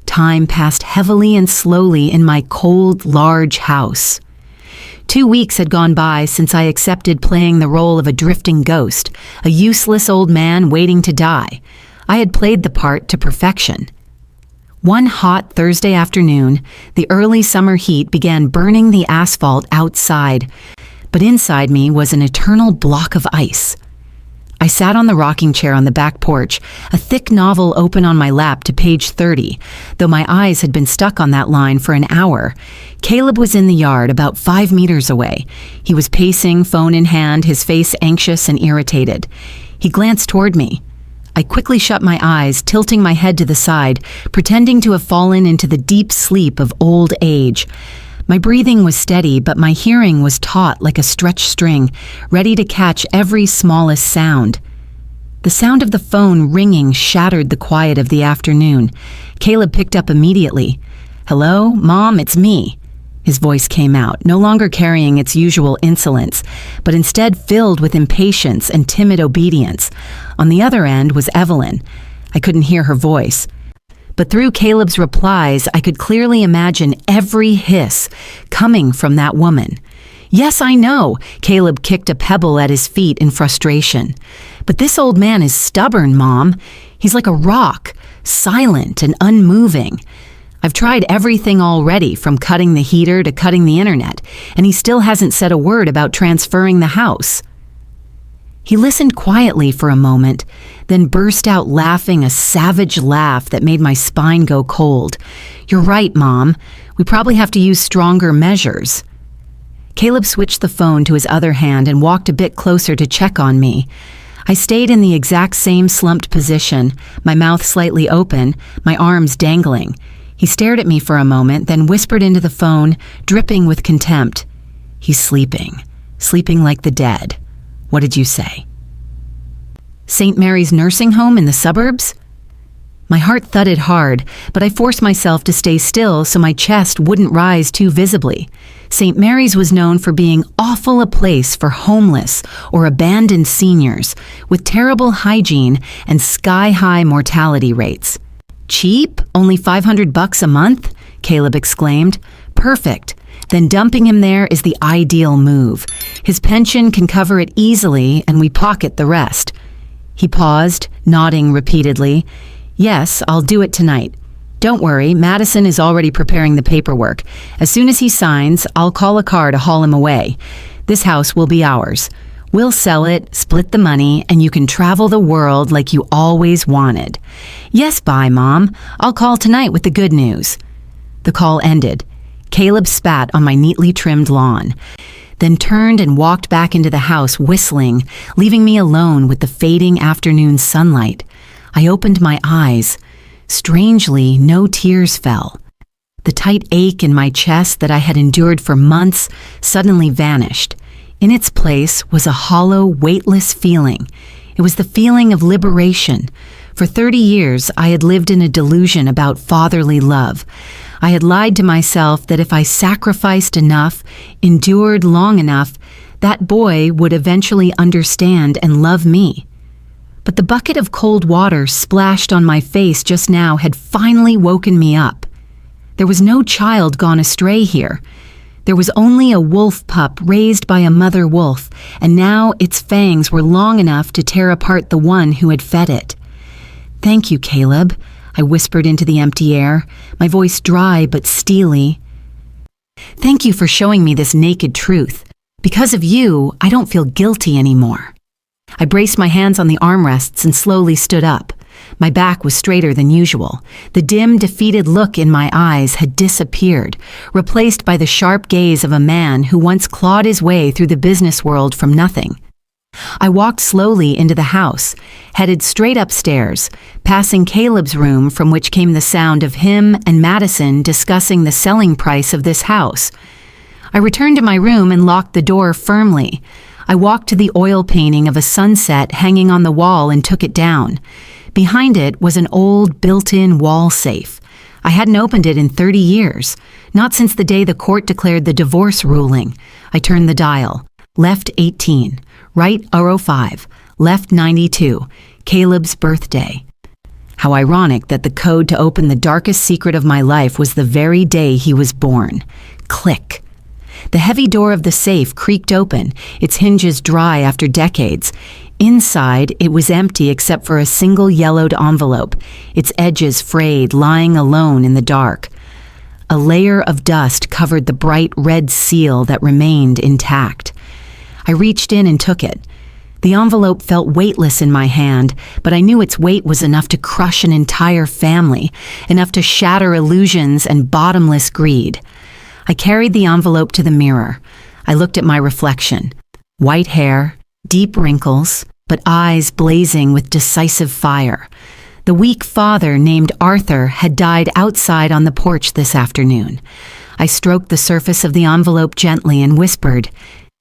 Time passed heavily and slowly in my cold, large house. 2 weeks had gone by since I accepted playing the role of a drifting ghost, a useless old man waiting to die. I had played the part to perfection. One hot Thursday afternoon, the early summer heat began burning the asphalt outside, but inside me was an eternal block of ice. I sat on the rocking chair on the back porch, a thick novel open on my lap to page 30, though my eyes had been stuck on that line for an hour. Caleb was in the yard about 5 meters away. He was pacing, phone in hand, his face anxious and irritated. He glanced toward me. I quickly shut my eyes, tilting my head to the side, pretending to have fallen into the deep sleep of old age. My breathing was steady, but my hearing was taut like a stretched string, ready to catch every smallest sound. The sound of the phone ringing shattered the quiet of the afternoon. Caleb picked up immediately. "Hello, Mom, it's me." His voice came out, no longer carrying its usual insolence, but instead filled with impatience and timid obedience. On the other end was Evelyn. I couldn't hear her voice. But through Caleb's replies, I could clearly imagine every hiss coming from that woman. "Yes, I know," Caleb kicked a pebble at his feet in frustration. "But this old man is stubborn, Mom. He's like a rock, silent and unmoving. I've tried everything already, from cutting the heater to cutting the internet, and he still hasn't said a word about transferring the house." He listened quietly for a moment, then burst out laughing, a savage laugh that made my spine go cold. "You're right, Mom. We probably have to use stronger measures." Caleb switched the phone to his other hand and walked a bit closer to check on me. I stayed in the exact same slumped position, my mouth slightly open, my arms dangling. He stared at me for a moment, then whispered into the phone, dripping with contempt. "He's sleeping like the dead. What did you say? St. Mary's nursing home in the suburbs?" My heart thudded hard, but I forced myself to stay still so my chest wouldn't rise too visibly. St. Mary's was known for being awful a place for homeless or abandoned seniors, with terrible hygiene and sky-high mortality rates. "Cheap? Only $500 a month?" Caleb exclaimed. "Perfect. Then dumping him there is the ideal move. His pension can cover it easily, and we pocket the rest." He paused, nodding repeatedly. "Yes, I'll do it tonight. Don't worry, Madison is already preparing the paperwork. As soon as he signs, I'll call a car to haul him away. This house will be ours. We'll sell it, split the money, and you can travel the world like you always wanted." "Yes, bye, Mom. I'll call tonight with the good news." The call ended. Caleb spat on my neatly trimmed lawn, then turned and walked back into the house whistling, leaving me alone with the fading afternoon sunlight. I opened my eyes. Strangely, no tears fell. The tight ache in my chest that I had endured for months suddenly vanished. In its place was a hollow, weightless feeling. It was the feeling of liberation. For 30 years, I had lived in a delusion about fatherly love. I had lied to myself that if I sacrificed enough, endured long enough, that boy would eventually understand and love me. But the bucket of cold water splashed on my face just now had finally woken me up. There was no child gone astray here. There was only a wolf pup raised by a mother wolf, and now its fangs were long enough to tear apart the one who had fed it. "Thank you, Caleb," I whispered into the empty air, my voice dry but steely. "Thank you for showing me this naked truth. Because of you, I don't feel guilty anymore." I braced my hands on the armrests and slowly stood up. My back was straighter than usual. The dim, defeated look in my eyes had disappeared, replaced by the sharp gaze of a man who once clawed his way through the business world from nothing. I walked slowly into the house, headed straight upstairs, passing Caleb's room from which came the sound of him and Madison discussing the selling price of this house. I returned to my room and locked the door firmly. I walked to the oil painting of a sunset hanging on the wall and took it down. Behind it was an old built-in wall safe. I hadn't opened it in 30 years, not since the day the court declared the divorce ruling. I turned the dial. Left 18, right 05, left 92, Caleb's birthday. How ironic that the code to open the darkest secret of my life was the very day he was born. Click. The heavy door of the safe creaked open, its hinges dry after decades. Inside, it was empty except for a single yellowed envelope, its edges frayed, lying alone in the dark. A layer of dust covered the bright red seal that remained intact. I reached in and took it. The envelope felt weightless in my hand, but I knew its weight was enough to crush an entire family, enough to shatter illusions and bottomless greed. I carried the envelope to the mirror. I looked at my reflection. White hair, deep wrinkles, but eyes blazing with decisive fire. The weak father named Arthur had died outside on the porch this afternoon. I stroked the surface of the envelope gently and whispered,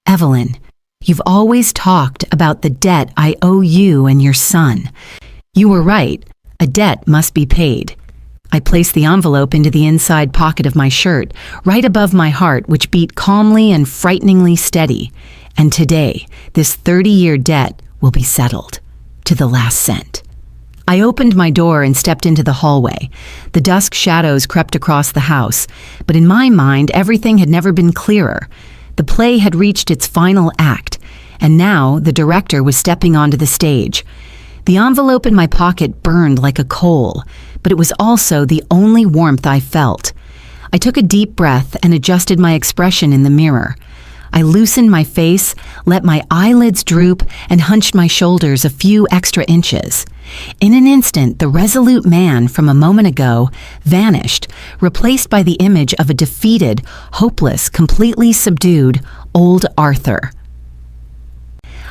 "Evelyn, you've always talked about the debt I owe you and your son. You were right. A debt must be paid." I placed the envelope into the inside pocket of my shirt, right above my heart, which beat calmly and frighteningly steady. And today, this 30-year debt will be settled, to the last cent. I opened my door and stepped into the hallway. The dusk shadows crept across the house, but in my mind, everything had never been clearer. The play had reached its final act, and now the director was stepping onto the stage. The envelope in my pocket burned like a coal, but it was also the only warmth I felt. I took a deep breath and adjusted my expression in the mirror. I loosened my face, let my eyelids droop, and hunched my shoulders a few extra inches. In an instant, the resolute man from a moment ago vanished, replaced by the image of a defeated, hopeless, completely subdued old Arthur.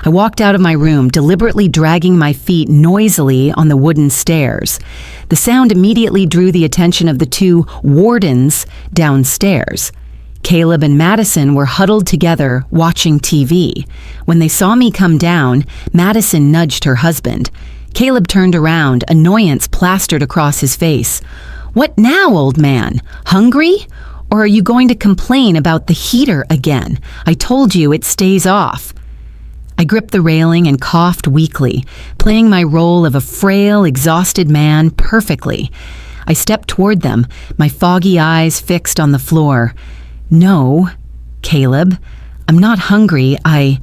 I walked out of my room, deliberately dragging my feet noisily on the wooden stairs. The sound immediately drew the attention of the two wardens downstairs. Caleb and Madison were huddled together, watching TV. When they saw me come down, Madison nudged her husband. Caleb turned around, annoyance plastered across his face. "What now, old man? Hungry? Or are you going to complain about the heater again? I told you it stays off." I gripped the railing and coughed weakly, playing my role of a frail, exhausted man perfectly. I stepped toward them, my foggy eyes fixed on the floor. "No, Caleb, I'm not hungry. I've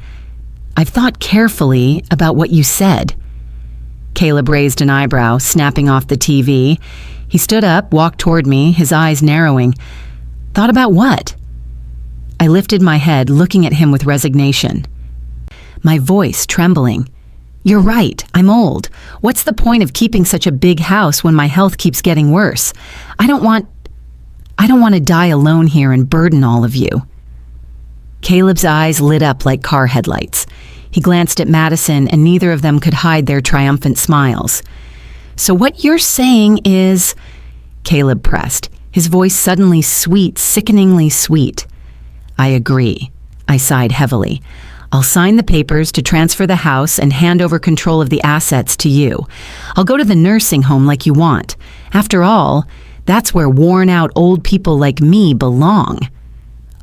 thought carefully about what you said." Caleb raised an eyebrow, snapping off the TV. He stood up, walked toward me, his eyes narrowing. "Thought about what?" I lifted my head, looking at him with resignation. My voice trembling. "You're right, I'm old. What's the point of keeping such a big house when my health keeps getting worse? I don't want to die alone here and burden all of you." Caleb's eyes lit up like car headlights. He glanced at Madison, and neither of them could hide their triumphant smiles. "So what you're saying is—" Caleb pressed, his voice suddenly sweet, sickeningly sweet. "I agree." I sighed heavily. "I'll sign the papers to transfer the house and hand over control of the assets to you. I'll go to the nursing home like you want. After all, that's where worn-out old people like me belong."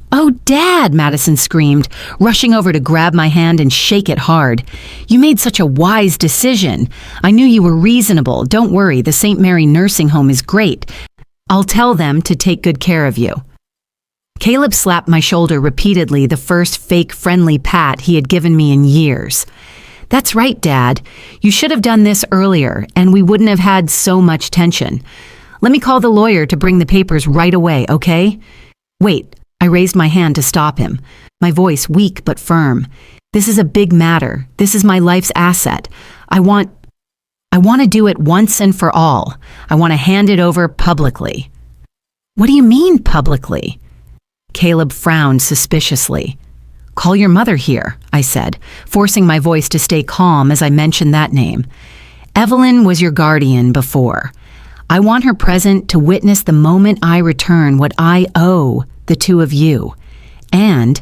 "Oh, Dad!" Madison screamed, rushing over to grab my hand and shake it hard. "You made such a wise decision. I knew you were reasonable. Don't worry, the St. Mary nursing home is great. I'll tell them to take good care of you." Caleb slapped my shoulder repeatedly, the first fake friendly pat he had given me in years. "That's right, Dad. You should have done this earlier, and we wouldn't have had so much tension. Let me call the lawyer to bring the papers right away, okay?" "Wait." I raised my hand to stop him, my voice weak but firm. "This is a big matter. This is my life's asset. I want to do it once and for all. I want to hand it over publicly." "What do you mean, publicly?" Caleb frowned suspiciously. "Call your mother here," I said, forcing my voice to stay calm as I mentioned that name. "Evelyn was your guardian before. I want her present to witness the moment I return what I owe the two of you. And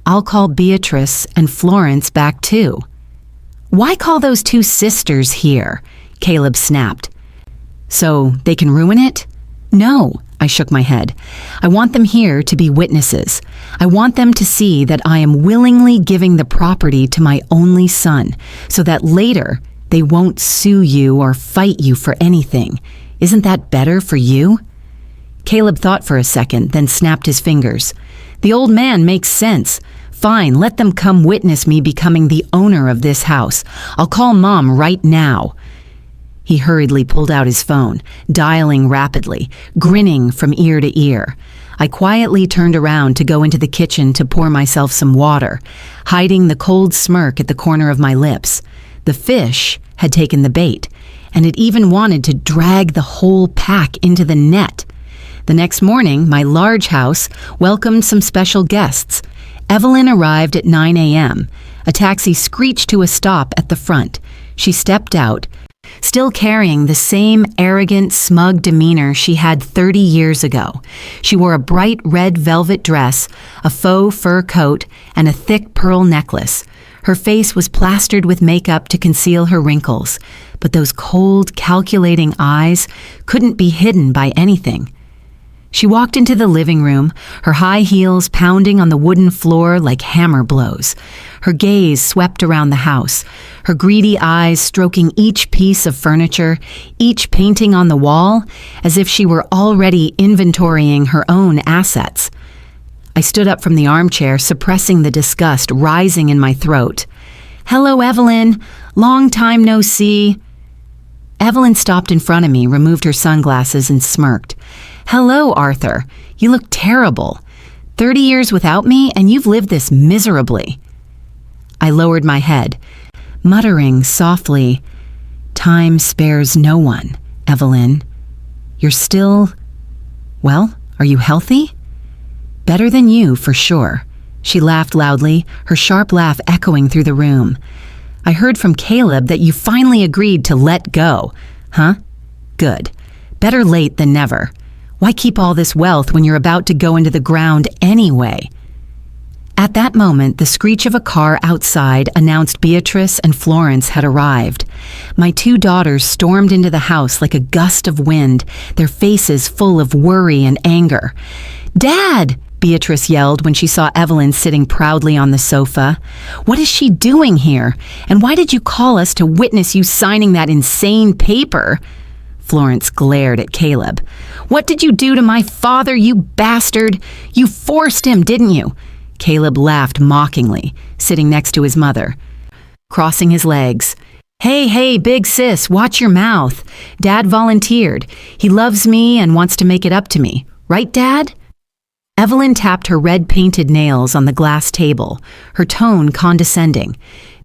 I'll call Beatrice and Florence back too." "Why call those two sisters here?" Caleb snapped. "So they can ruin it?" "No," I shook my head. "I want them here to be witnesses. I want them to see that I am willingly giving the property to my only son, so that later they won't sue you or fight you for anything. Isn't that better for you?" Caleb thought for a second, then snapped his fingers. "The old man makes sense. Fine, let them come witness me becoming the owner of this house. I'll call Mom right now." He hurriedly pulled out his phone, dialing rapidly, grinning from ear to ear. I quietly turned around to go into the kitchen to pour myself some water, hiding the cold smirk at the corner of my lips. The fish had taken the bait, and it even wanted to drag the whole pack into the net. The next morning, my large house welcomed some special guests. Evelyn arrived at 9 a.m. A taxi screeched to a stop at the front. She stepped out, still carrying the same arrogant, smug demeanor she had 30 years ago. She wore a bright red velvet dress, a faux fur coat, and a thick pearl necklace. Her face was plastered with makeup to conceal her wrinkles, but those cold, calculating eyes couldn't be hidden by anything. She walked into the living room, her high heels pounding on the wooden floor like hammer blows. Her gaze swept around the house, her greedy eyes stroking each piece of furniture, each painting on the wall, as if she were already inventorying her own assets. I stood up from the armchair, suppressing the disgust rising in my throat. "Hello, Evelyn. Long time no see." Evelyn stopped in front of me, removed her sunglasses, and smirked. "Hello, Arthur. You look terrible. 30 years without me, and you've lived this miserably." I lowered my head, muttering softly, "Time spares no one, Evelyn. You're still... Well, are you healthy?" "Better than you, for sure." She laughed loudly, her sharp laugh echoing through the room. "I heard from Caleb that you finally agreed to let go. Huh? Good. Better late than never. Why keep all this wealth when you're about to go into the ground anyway?" At that moment, the screech of a car outside announced Beatrice and Florence had arrived. My two daughters stormed into the house like a gust of wind, their faces full of worry and anger. "Dad!" Beatrice yelled when she saw Evelyn sitting proudly on the sofa. "What is she doing here? And why did you call us to witness you signing that insane paper?" Florence glared at Caleb. "What did you do to my father, you bastard? You forced him, didn't you?" Caleb laughed mockingly, sitting next to his mother, crossing his legs. Hey, big sis, watch your mouth. Dad volunteered. He loves me and wants to make it up to me. Right, Dad?" Evelyn tapped her red-painted nails on the glass table, her tone condescending.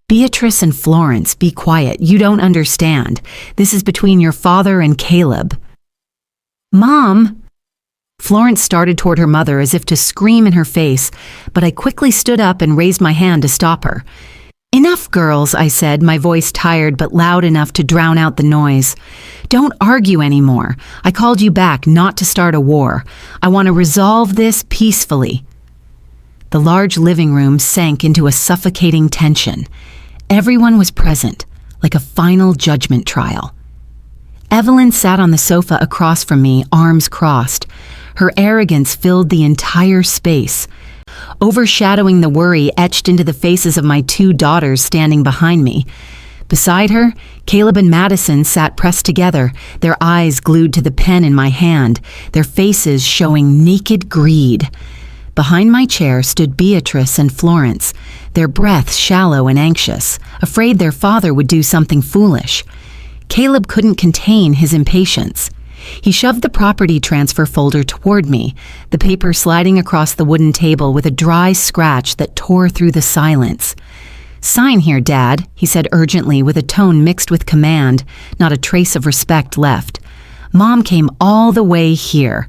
"Beatrice and Florence, be quiet. You don't understand. This is between your father and Caleb." "Mom!" Florence started toward her mother as if to scream in her face, but I quickly stood up and raised my hand to stop her. "Enough, girls," I said, my voice tired but loud enough to drown out the noise. "Don't argue anymore. I called you back not to start a war. I want to resolve this peacefully." The large living room sank into a suffocating tension. Everyone was present, like a final judgment trial. Evelyn sat on the sofa across from me, arms crossed. Her arrogance filled the entire space, overshadowing the worry etched into the faces of my two daughters standing behind me. Beside her, Caleb and Madison sat pressed together, their eyes glued to the pen in my hand, their faces showing naked greed. Behind my chair stood Beatrice and Florence, their breaths shallow and anxious, afraid their father would do something foolish. Caleb couldn't contain his impatience. He shoved the property transfer folder toward me, the paper sliding across the wooden table with a dry scratch that tore through the silence. "Sign here, Dad," he said urgently with a tone mixed with command, not a trace of respect left. "Mom came all the way here.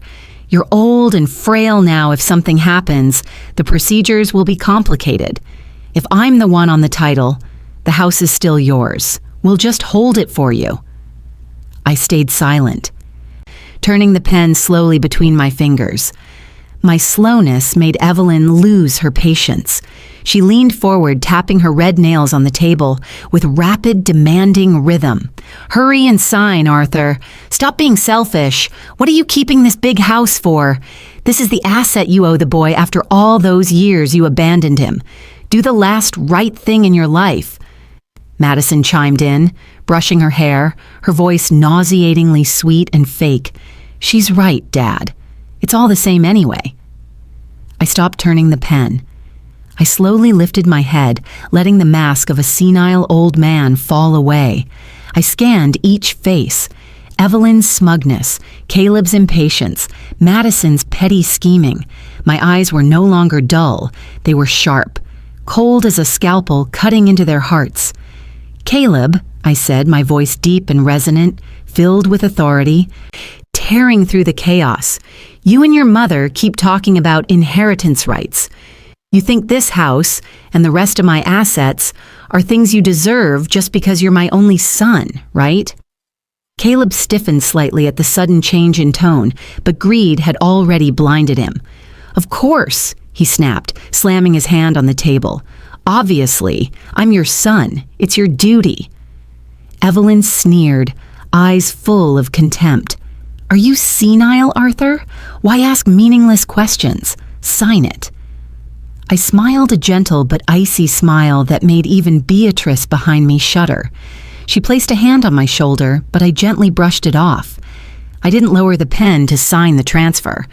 You're old and frail now. If something happens, the procedures will be complicated. If I'm the one on the title, the house is still yours. We'll just hold it for you." I stayed silent, turning the pen slowly between my fingers. My slowness made Evelyn lose her patience. She leaned forward, tapping her red nails on the table with rapid, demanding rhythm. "Hurry and sign, Arthur. Stop being selfish. What are you keeping this big house for? This is the asset you owe the boy after all those years you abandoned him. Do the last right thing in your life." Madison chimed in, brushing her hair, her voice nauseatingly sweet and fake. "She's right, Dad. It's all the same anyway." I stopped turning the pen. I slowly lifted my head, letting the mask of a senile old man fall away. I scanned each face. Evelyn's smugness, Caleb's impatience, Madison's petty scheming. My eyes were no longer dull. They were sharp, cold as a scalpel cutting into their hearts. "Caleb," I said, my voice deep and resonant, filled with authority, tearing through the chaos. "You and your mother keep talking about inheritance rights. You think this house and the rest of my assets are things you deserve just because you're my only son, right?" Caleb stiffened slightly at the sudden change in tone, but greed had already blinded him. "Of course," he snapped, slamming his hand on the table. "Obviously, I'm your son. It's your duty." Evelyn sneered, eyes full of contempt. "Are you senile, Arthur? Why ask meaningless questions? Sign it." I smiled a gentle but icy smile that made even Beatrice behind me shudder. She placed a hand on my shoulder, but I gently brushed it off. I didn't lower the pen to sign the transfer.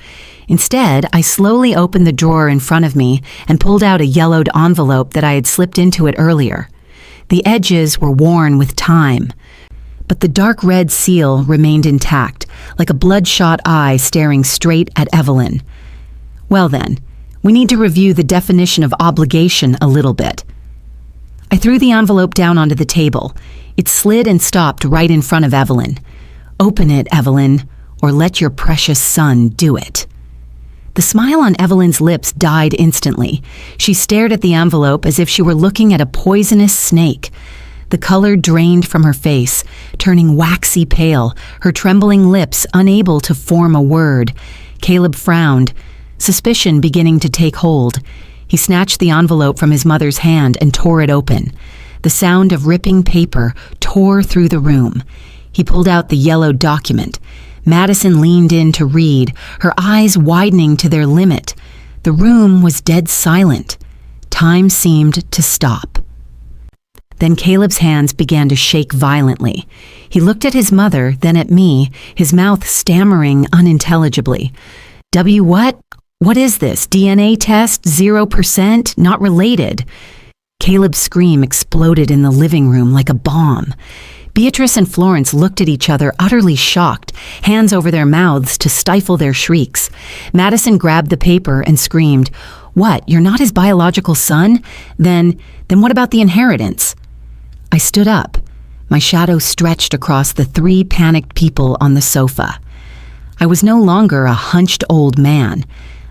Instead, I slowly opened the drawer in front of me and pulled out a yellowed envelope that I had slipped into it earlier. The edges were worn with time, but the dark red seal remained intact, like a bloodshot eye staring straight at Evelyn. Well then, we need to review the definition of obligation a little bit. I threw the envelope down onto the table. It slid and stopped right in front of Evelyn. "Open it, Evelyn, or let your precious son do it." The smile on Evelyn's lips died instantly. She stared at the envelope as if she were looking at a poisonous snake. The color drained from her face, turning waxy pale, her trembling lips unable to form a word. Caleb frowned, suspicion beginning to take hold. He snatched the envelope from his mother's hand and tore it open. The sound of ripping paper tore through the room. He pulled out the yellow document. Madison leaned in to read, her eyes widening to their limit. The room was dead silent. Time seemed to stop. Then Caleb's hands began to shake violently. He looked at his mother, then at me, his mouth stammering unintelligibly. What? What is this? DNA test? 0%? Not related. Caleb's scream exploded in the living room like a bomb. Beatrice and Florence looked at each other, utterly shocked, hands over their mouths to stifle their shrieks. Madison grabbed the paper and screamed, "What, you're not his biological son? Then what about the inheritance?" I stood up. My shadow stretched across the three panicked people on the sofa. I was no longer a hunched old man.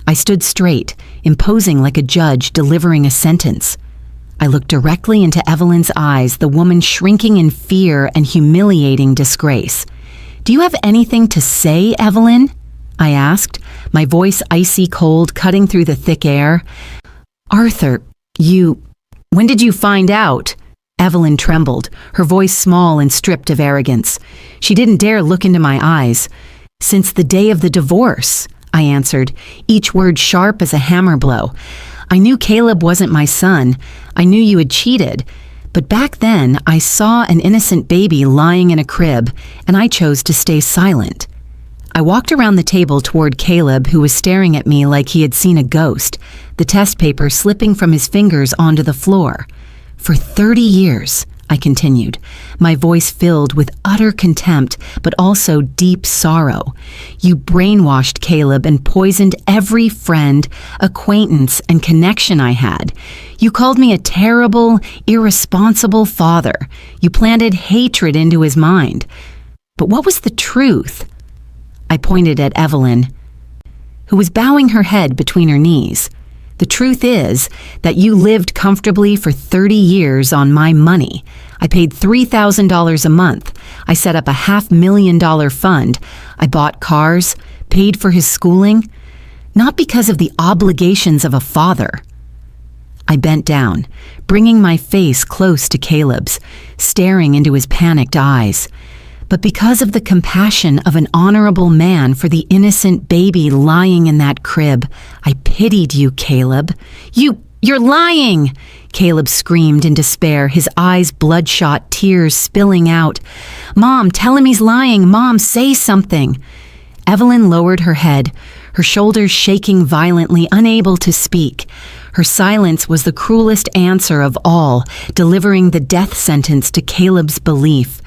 I stood straight, imposing like a judge delivering a sentence. I looked directly into Evelyn's eyes, the woman shrinking in fear and humiliating disgrace. "Do you have anything to say, Evelyn?" I asked, my voice icy cold, cutting through the thick air. "Arthur, when did you find out?" Evelyn trembled, her voice small and stripped of arrogance. She didn't dare look into my eyes. "Since the day of the divorce," I answered, each word sharp as a hammer blow. "I knew Caleb wasn't my son. I knew you had cheated. But back then, I saw an innocent baby lying in a crib, and I chose to stay silent." I walked around the table toward Caleb, who was staring at me like he had seen a ghost, the test paper slipping from his fingers onto the floor. "For 30 years, I continued, my voice filled with utter contempt, but also deep sorrow. "You brainwashed Caleb and poisoned every friend, acquaintance, and connection I had. You called me a terrible, irresponsible father. You planted hatred into his mind. But what was the truth?" I pointed at Evelyn, who was bowing her head between her knees. "The truth is that you lived comfortably for 30 years on my money. I paid $3,000 a month. I set up a $500,000 fund. I bought cars, paid for his schooling, not because of the obligations of a father." I bent down, bringing my face close to Caleb's, staring into his panicked eyes. "But because of the compassion of an honorable man for the innocent baby lying in that crib. I pitied you, Caleb." You're lying!" Caleb screamed in despair, his eyes bloodshot, tears spilling out. "Mom, tell him he's lying. Mom, say something." Evelyn lowered her head, her shoulders shaking violently, unable to speak. Her silence was the cruelest answer of all, delivering the death sentence to Caleb's belief.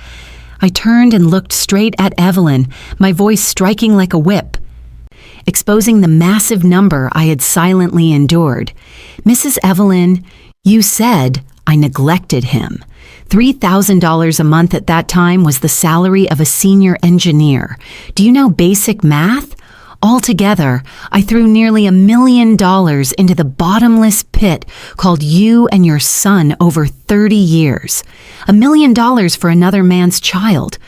I turned and looked straight at Evelyn, my voice striking like a whip, exposing the massive number I had silently endured. "Mrs. Evelyn, you said I neglected him. $3,000 a month at that time was the salary of a senior engineer. Do you know basic math? Altogether, I threw nearly $1 million into the bottomless pit called you and your son over 30 years. $1 million for another man's child.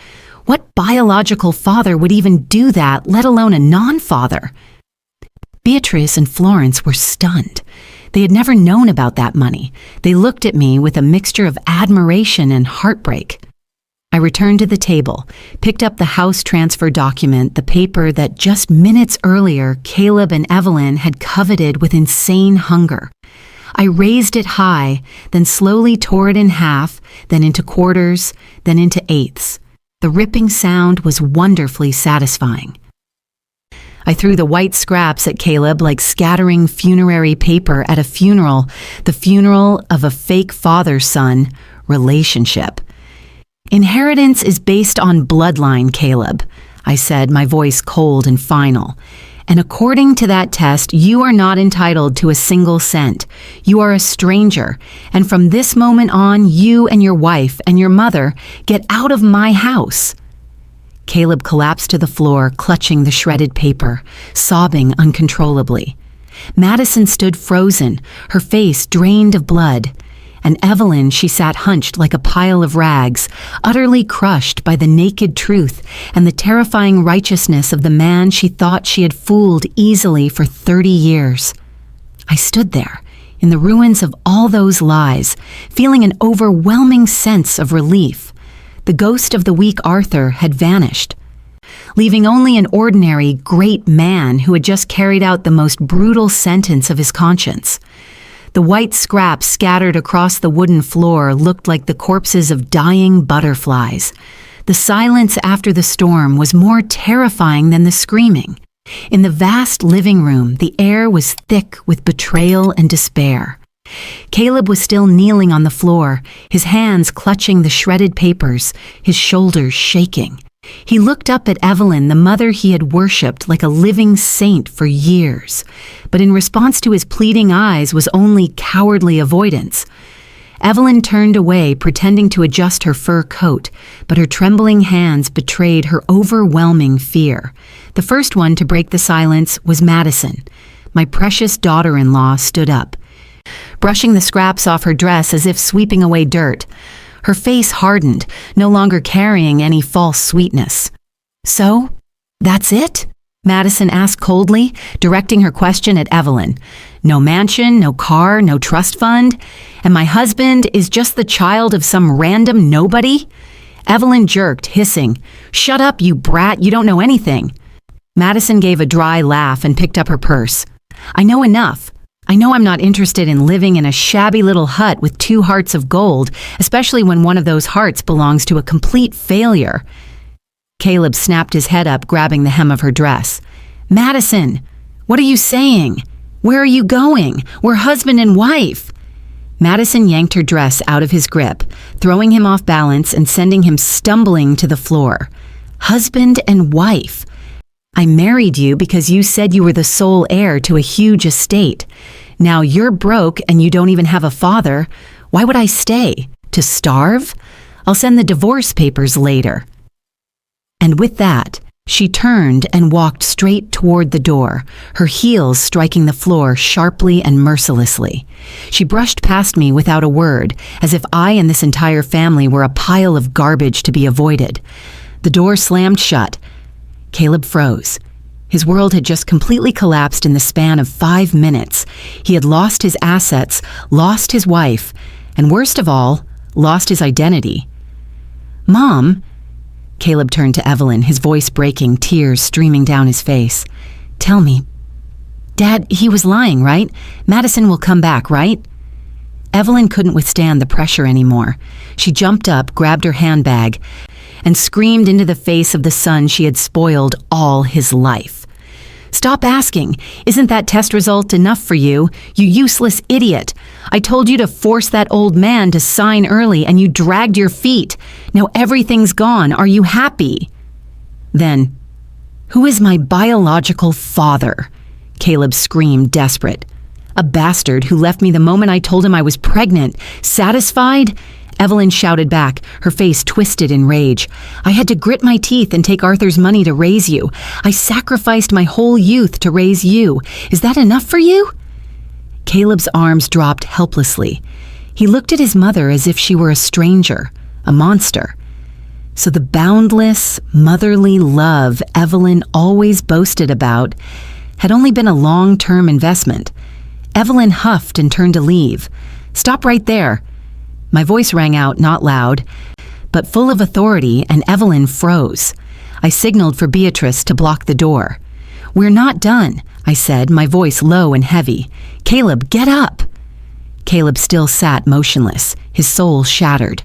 What biological father would even do that, let alone a non-father?" Beatrice and Florence were stunned. They had never known about that money. They looked at me with a mixture of admiration and heartbreak. I returned to the table, picked up the house transfer document, the paper that just minutes earlier Caleb and Evelyn had coveted with insane hunger. I raised it high, then slowly tore it in half, then into quarters, then into eighths. The ripping sound was wonderfully satisfying. I threw the white scraps at Caleb like scattering funerary paper at a funeral, the funeral of a fake father-son relationship. "Inheritance is based on bloodline, Caleb," I said, my voice cold and final. "And according to that test, you are not entitled to a single cent. You are a stranger, and from this moment on, you and your wife and your mother get out of my house." Caleb collapsed to the floor, clutching the shredded paper, sobbing uncontrollably. Madison stood frozen, her face drained of blood. And Evelyn, she sat hunched like a pile of rags, utterly crushed by the naked truth and the terrifying righteousness of the man she thought she had fooled easily for 30 years. I stood there, in the ruins of all those lies, feeling an overwhelming sense of relief. The ghost of the weak Arthur had vanished, leaving only an ordinary, great man who had just carried out the most brutal sentence of his conscience. The white scraps scattered across the wooden floor looked like the corpses of dying butterflies. The silence after the storm was more terrifying than the screaming. In the vast living room, the air was thick with betrayal and despair. Caleb was still kneeling on the floor, his hands clutching the shredded papers, his shoulders shaking. He looked up at Evelyn, the mother he had worshipped like a living saint for years, but in response to his pleading eyes was only cowardly avoidance. Evelyn turned away, pretending to adjust her fur coat, but her trembling hands betrayed her overwhelming fear. The first one to break the silence was Madison. My precious daughter-in-law stood up, brushing the scraps off her dress as if sweeping away dirt. Her face hardened, no longer carrying any false sweetness. "So, that's it?" Madison asked coldly, directing her question at Evelyn. "No mansion, no car, no trust fund? And my husband is just the child of some random nobody?" Evelyn jerked, hissing, "Shut up, you brat, you don't know anything." Madison gave a dry laugh and picked up her purse. "I know enough. I know I'm not interested in living in a shabby little hut with 2 hearts of gold, especially when one of those hearts belongs to a complete failure." Caleb snapped his head up, grabbing the hem of her dress. "Madison, what are you saying? Where are you going? We're husband and wife." Madison yanked her dress out of his grip, throwing him off balance and sending him stumbling to the floor. "Husband and wife. I married you because you said you were the sole heir to a huge estate. Now you're broke and you don't even have a father. Why would I stay? To starve? I'll send the divorce papers later." And with that, she turned and walked straight toward the door, her heels striking the floor sharply and mercilessly. She brushed past me without a word, as if I and this entire family were a pile of garbage to be avoided. The door slammed shut. Caleb froze. His world had just completely collapsed in the span of 5 minutes. He had lost his assets, lost his wife, and worst of all, lost his identity. "Mom," Caleb turned to Evelyn, his voice breaking, tears streaming down his face. "Tell me, Dad, he was lying, right? Madison will come back, right?" Evelyn couldn't withstand the pressure anymore. She jumped up, grabbed her handbag, and screamed into the face of the son she had spoiled all his life. "Stop asking. Isn't that test result enough for you? You useless idiot. I told you to force that old man to sign early and you dragged your feet. Now everything's gone. Are you happy?" Then, "Who is my biological father?" Caleb screamed, desperate. "A bastard who left me the moment I told him I was pregnant. Satisfied?" Evelyn shouted back, her face twisted in rage. "I had to grit my teeth and take Arthur's money to raise you. I sacrificed my whole youth to raise you. Is that enough for you?" Caleb's arms dropped helplessly. He looked at his mother as if she were a stranger, a monster. So the boundless, motherly love Evelyn always boasted about had only been a long-term investment. Evelyn huffed and turned to leave. "Stop right there." My voice rang out, not loud, but full of authority, and Evelyn froze. I signaled for Beatrice to block the door. "We're not done," I said, my voice low and heavy. "Caleb, get up." Caleb still sat motionless, his soul shattered.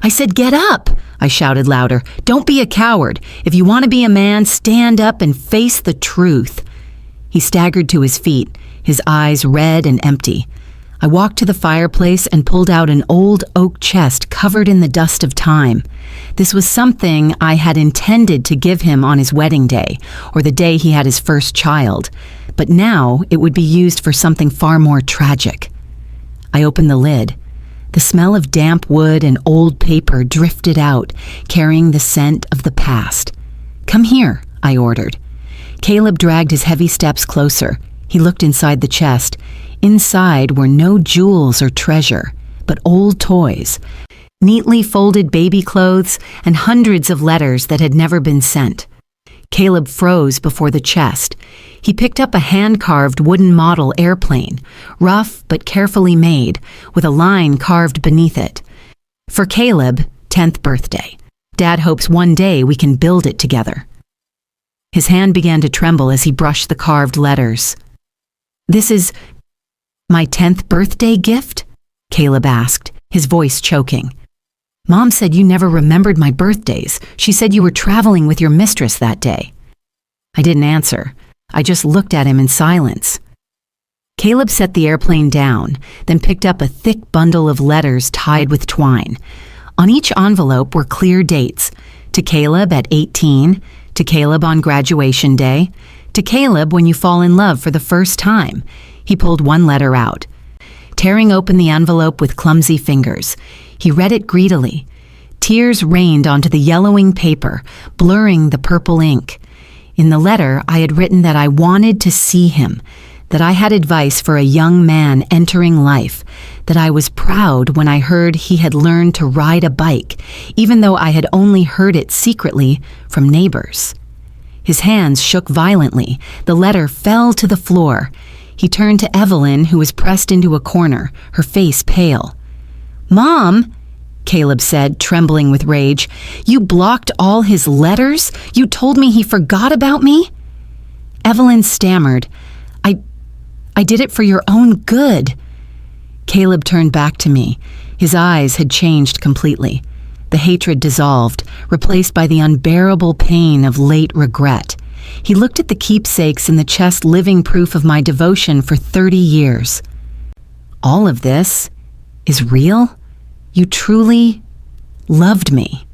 "I said get up," I shouted louder. "Don't be a coward. If you want to be a man, stand up and face the truth." He staggered to his feet, his eyes red and empty. I walked to the fireplace and pulled out an old oak chest covered in the dust of time. This was something I had intended to give him on his wedding day, or the day he had his first child, but now it would be used for something far more tragic. I opened the lid. The smell of damp wood and old paper drifted out, carrying the scent of the past. "Come here," I ordered. Caleb dragged his heavy steps closer. He looked inside the chest. Inside were no jewels or treasure, but old toys, neatly folded baby clothes, and hundreds of letters that had never been sent. Caleb froze before the chest. He picked up a hand-carved wooden model airplane, rough but carefully made, with a line carved beneath it. For Caleb, 10th birthday. Dad hopes one day we can build it together. His hand began to tremble as he brushed the carved letters. "This is my 10th birthday gift?" Caleb asked, his voice choking. "Mom said you never remembered my birthdays. She said you were traveling with your mistress that day." I didn't answer. I just looked at him in silence. Caleb set the airplane down, then picked up a thick bundle of letters tied with twine. On each envelope were clear dates: to Caleb at 18, to Caleb on graduation day, to Caleb when you fall in love for the first time. He pulled one letter out. Tearing open the envelope with clumsy fingers, he read it greedily. Tears rained onto the yellowing paper, blurring the purple ink. In the letter, I had written that I wanted to see him, that I had advice for a young man entering life, that I was proud when I heard he had learned to ride a bike, even though I had only heard it secretly from neighbors. His hands shook violently. The letter fell to the floor. He turned to Evelyn, who was pressed into a corner, her face pale. "Mom," Caleb said, trembling with rage, "you blocked all his letters? You told me he forgot about me?" Evelyn stammered, I did it for your own good." Caleb turned back to me. His eyes had changed completely. The hatred dissolved, replaced by the unbearable pain of late regret. He looked at the keepsakes in the chest, living proof of my devotion for 30 years. "All of this is real? You truly loved me?"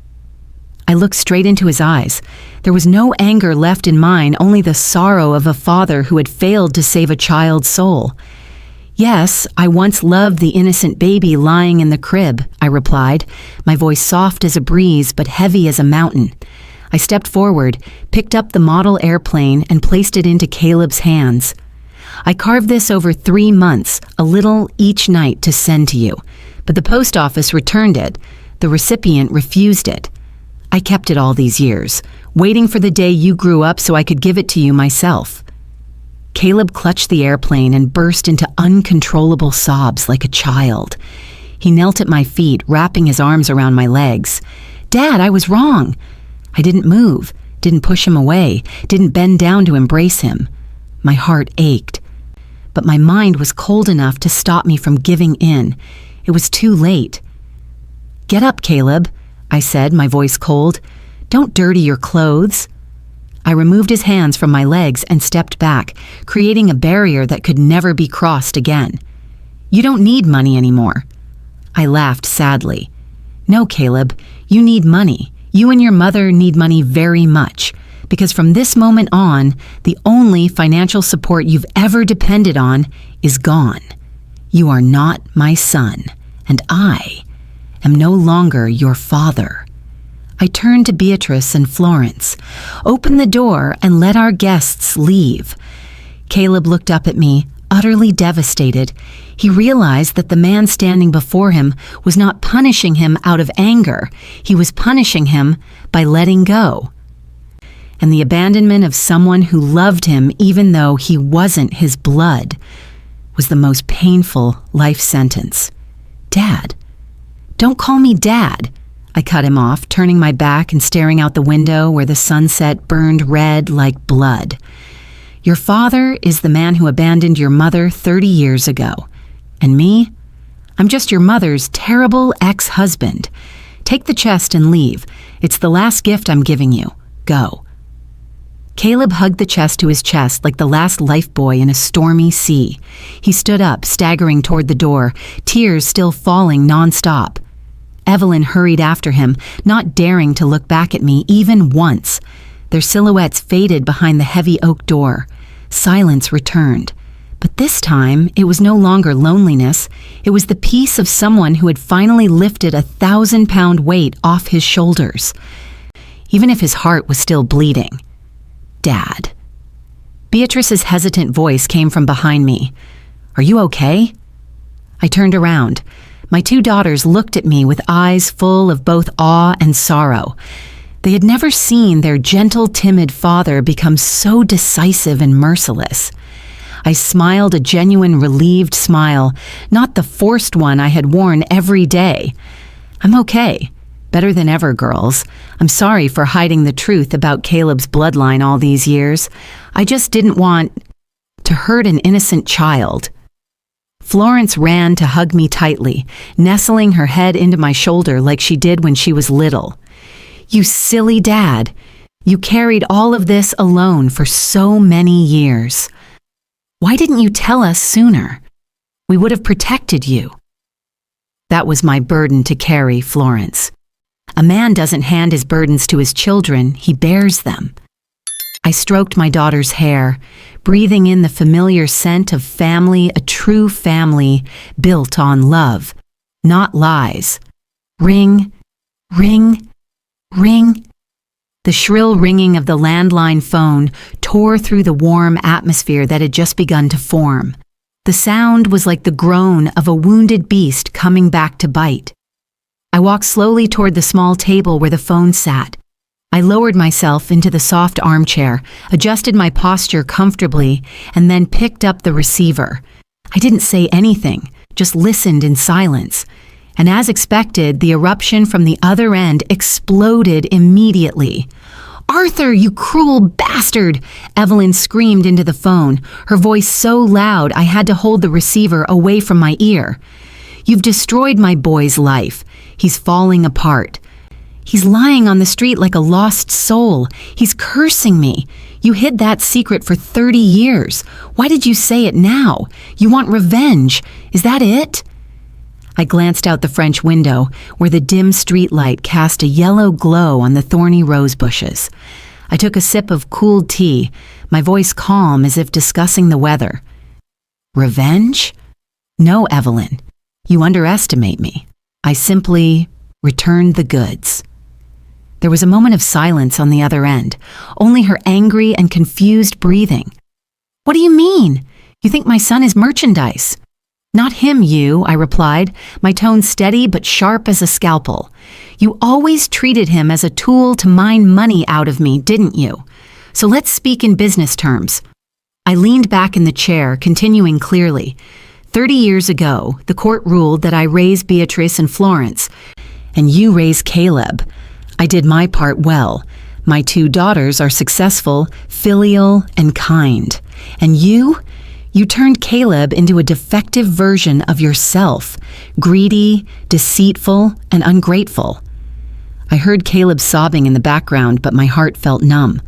I looked straight into his eyes. There was no anger left in mine, only the sorrow of a father who had failed to save a child's soul. "Yes, I once loved the innocent baby lying in the crib," I replied, my voice soft as a breeze but heavy as a mountain. I stepped forward, picked up the model airplane, and placed it into Caleb's hands. "I carved this over 3 months, a little each night to send to you, but the post office returned it. The recipient refused it. I kept it all these years, waiting for the day you grew up so I could give it to you myself." Caleb clutched the airplane and burst into uncontrollable sobs like a child. He knelt at my feet, wrapping his arms around my legs. "Dad, I was wrong." I didn't move, didn't push him away, didn't bend down to embrace him. My heart ached, but my mind was cold enough to stop me from giving in. It was too late. "Get up, Caleb," I said, my voice cold. "Don't dirty your clothes." I removed his hands from my legs and stepped back, creating a barrier that could never be crossed again. "You don't need money anymore." I laughed sadly. "No, Caleb, you need money. You and your mother need money very much, because from this moment on, the only financial support you've ever depended on is gone. You are not my son, and I am no longer your father." I turned to Beatrice and Florence. "Open the door and let our guests leave." Caleb looked up at me, utterly devastated. He realized that the man standing before him was not punishing him out of anger. He was punishing him by letting go. And the abandonment of someone who loved him even though he wasn't his blood was the most painful life sentence. "Dad, don't call me Dad." I cut him off, turning my back and staring out the window where the sunset burned red like blood. "Your father is the man who abandoned your mother 30 years ago. And me? I'm just your mother's terrible ex-husband. Take the chest and leave. It's the last gift I'm giving you. Go." Caleb hugged the chest to his chest like the last lifebuoy in a stormy sea. He stood up, staggering toward the door, tears still falling nonstop. Evelyn hurried after him, not daring to look back at me even once. Their silhouettes faded behind the heavy oak door. Silence returned. But this time, it was no longer loneliness. It was the peace of someone who had finally lifted a 1,000-pound weight off his shoulders, even if his heart was still bleeding. "Dad." Beatrice's hesitant voice came from behind me. "Are you okay?" I turned around. My 2 daughters looked at me with eyes full of both awe and sorrow. They had never seen their gentle, timid father become so decisive and merciless. I smiled a genuine, relieved smile, not the forced one I had worn every day. I'm okay. Better than ever, girls. I'm sorry for hiding the truth about Caleb's bloodline all these years. I just didn't want to hurt an innocent child. Florence ran to hug me tightly, nestling her head into my shoulder like she did when she was little. You silly dad. You carried all of this alone for so many years. Why didn't you tell us sooner? We would have protected you. That was my burden to carry, Florence. A man doesn't hand his burdens to his children, he bears them. I stroked my daughter's hair, breathing in the familiar scent of family, a true family built on love, not lies. Ring, ring, ring. The shrill ringing of the landline phone tore through the warm atmosphere that had just begun to form. The sound was like the groan of a wounded beast coming back to bite. I walked slowly toward the small table where the phone sat. I lowered myself into the soft armchair, adjusted my posture comfortably, and then picked up the receiver. I didn't say anything, just listened in silence. And as expected, the eruption from the other end exploded immediately. "Arthur, you cruel bastard!" Evelyn screamed into the phone, her voice so loud I had to hold the receiver away from my ear. "You've destroyed my boy's life. He's falling apart. He's lying on the street like a lost soul. He's cursing me. You hid that secret for 30 years. Why did you say it now? You want revenge. Is that it?" I glanced out the French window, where the dim streetlight cast a yellow glow on the thorny rose bushes. I took a sip of cooled tea, my voice calm as if discussing the weather. "Revenge? No, Evelyn. You underestimate me. I simply returned the goods." There was a moment of silence on the other end, only her angry and confused breathing. "What do you mean? You think my son is merchandise?" "Not him, you," I replied, my tone steady but sharp as a scalpel. "You always treated him as a tool to mine money out of me, didn't you? So let's speak in business terms." I leaned back in the chair, continuing clearly. 30 years ago, the court ruled that I raise Beatrice and Florence, and you raise Caleb. I did my part well. My 2 daughters are successful, filial, and kind. And you turned Caleb into a defective version of yourself, greedy, deceitful, and ungrateful. I heard Caleb sobbing in the background, but my heart felt numb.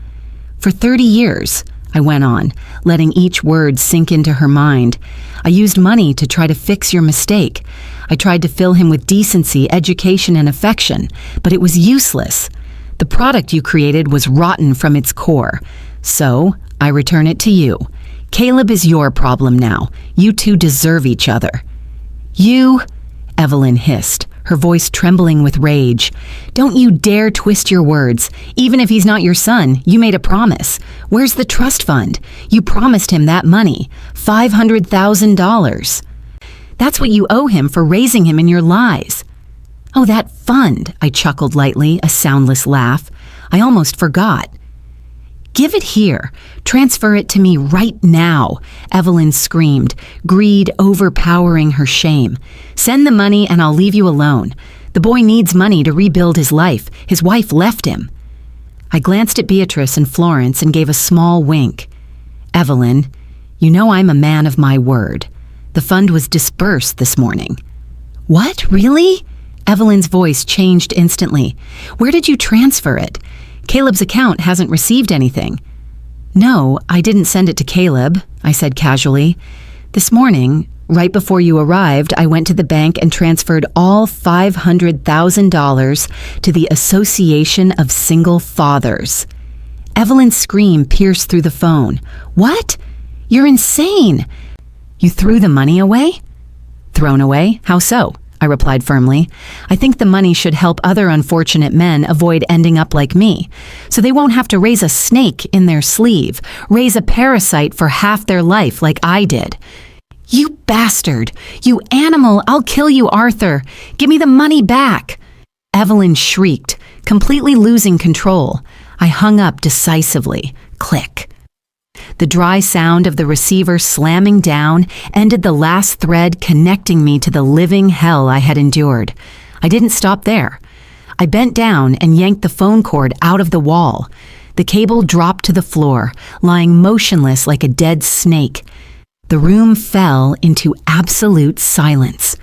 "For 30 years, I went on, letting each word sink into her mind. "I used money to try to fix your mistake. I tried to fill him with decency, education, and affection, but it was useless. The product you created was rotten from its core. So, I return it to you. Caleb is your problem now. You 2 deserve each other." "You," Evelyn hissed, her voice trembling with rage. "Don't you dare twist your words. Even if he's not your son, you made a promise. Where's the trust fund? You promised him that money, $500,000. That's what you owe him for raising him in your lies." "Oh, that fund," I chuckled lightly, a soundless laugh. "I almost forgot." "Give it here. Transfer it to me right now," Evelyn screamed, greed overpowering her shame. "Send the money and I'll leave you alone. The boy needs money to rebuild his life. His wife left him." I glanced at Beatrice and Florence and gave a small wink. "Evelyn, you know I'm a man of my word. The fund was dispersed this morning." "What, really?" Evelyn's voice changed instantly. "Where did you transfer it? Caleb's account hasn't received anything." "No, I didn't send it to Caleb," I said casually. "This morning, right before you arrived, I went to the bank and transferred all $500,000 to the Association of Single Fathers." Evelyn's scream pierced through the phone. "What? You're insane! You threw the money away?" "Thrown away? How so?" I replied firmly. "I think the money should help other unfortunate men avoid ending up like me, so they won't have to raise a snake in their sleeve, raise a parasite for half their life like I did." "You bastard! You animal! I'll kill you, Arthur! Give me the money back!" Evelyn shrieked, completely losing control. I hung up decisively. Click. The dry sound of the receiver slamming down ended the last thread connecting me to the living hell I had endured. I didn't stop there. I bent down and yanked the phone cord out of the wall. The cable dropped to the floor, lying motionless like a dead snake. The room fell into absolute silence.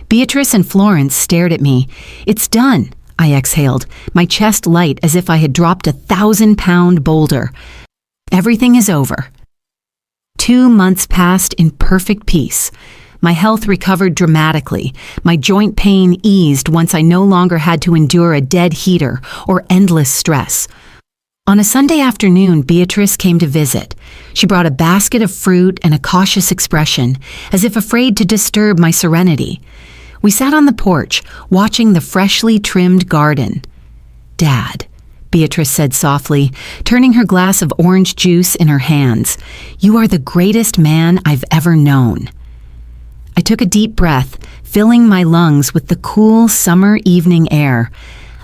Beatrice and Florence stared at me. "It's done," I exhaled, my chest light as if I had dropped a 1,000-pound boulder. "Everything is over." 2 months passed in perfect peace. My health recovered dramatically. My joint pain eased once I no longer had to endure a dead heater or endless stress. On a Sunday afternoon, Beatrice came to visit. She brought a basket of fruit and a cautious expression, as if afraid to disturb my serenity. We sat on the porch, watching the freshly trimmed garden. "Dad," Beatrice said softly, turning her glass of orange juice in her hands, "you are the greatest man I've ever known." I took a deep breath, filling my lungs with the cool summer evening air.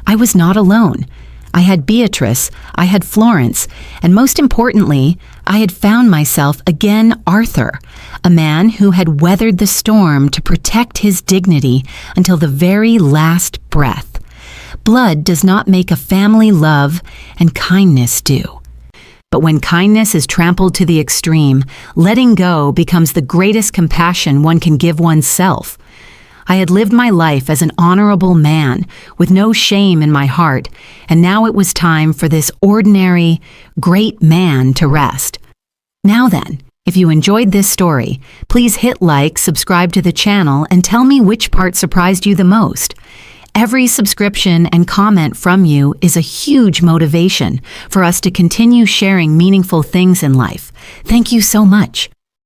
I was not alone. I had Beatrice, I had Florence, and most importantly, I had found myself again Arthur, a man who had weathered the storm to protect his dignity until the very last breath. Blood does not make a family love, and kindness do. But when kindness is trampled to the extreme, letting go becomes the greatest compassion one can give oneself. I had lived my life as an honorable man, with no shame in my heart, and now it was time for this ordinary, great man to rest. Now then, if you enjoyed this story, please hit like, subscribe to the channel, and tell me which part surprised you the most. Every subscription and comment from you is a huge motivation for us to continue sharing meaningful things in life. Thank you so much.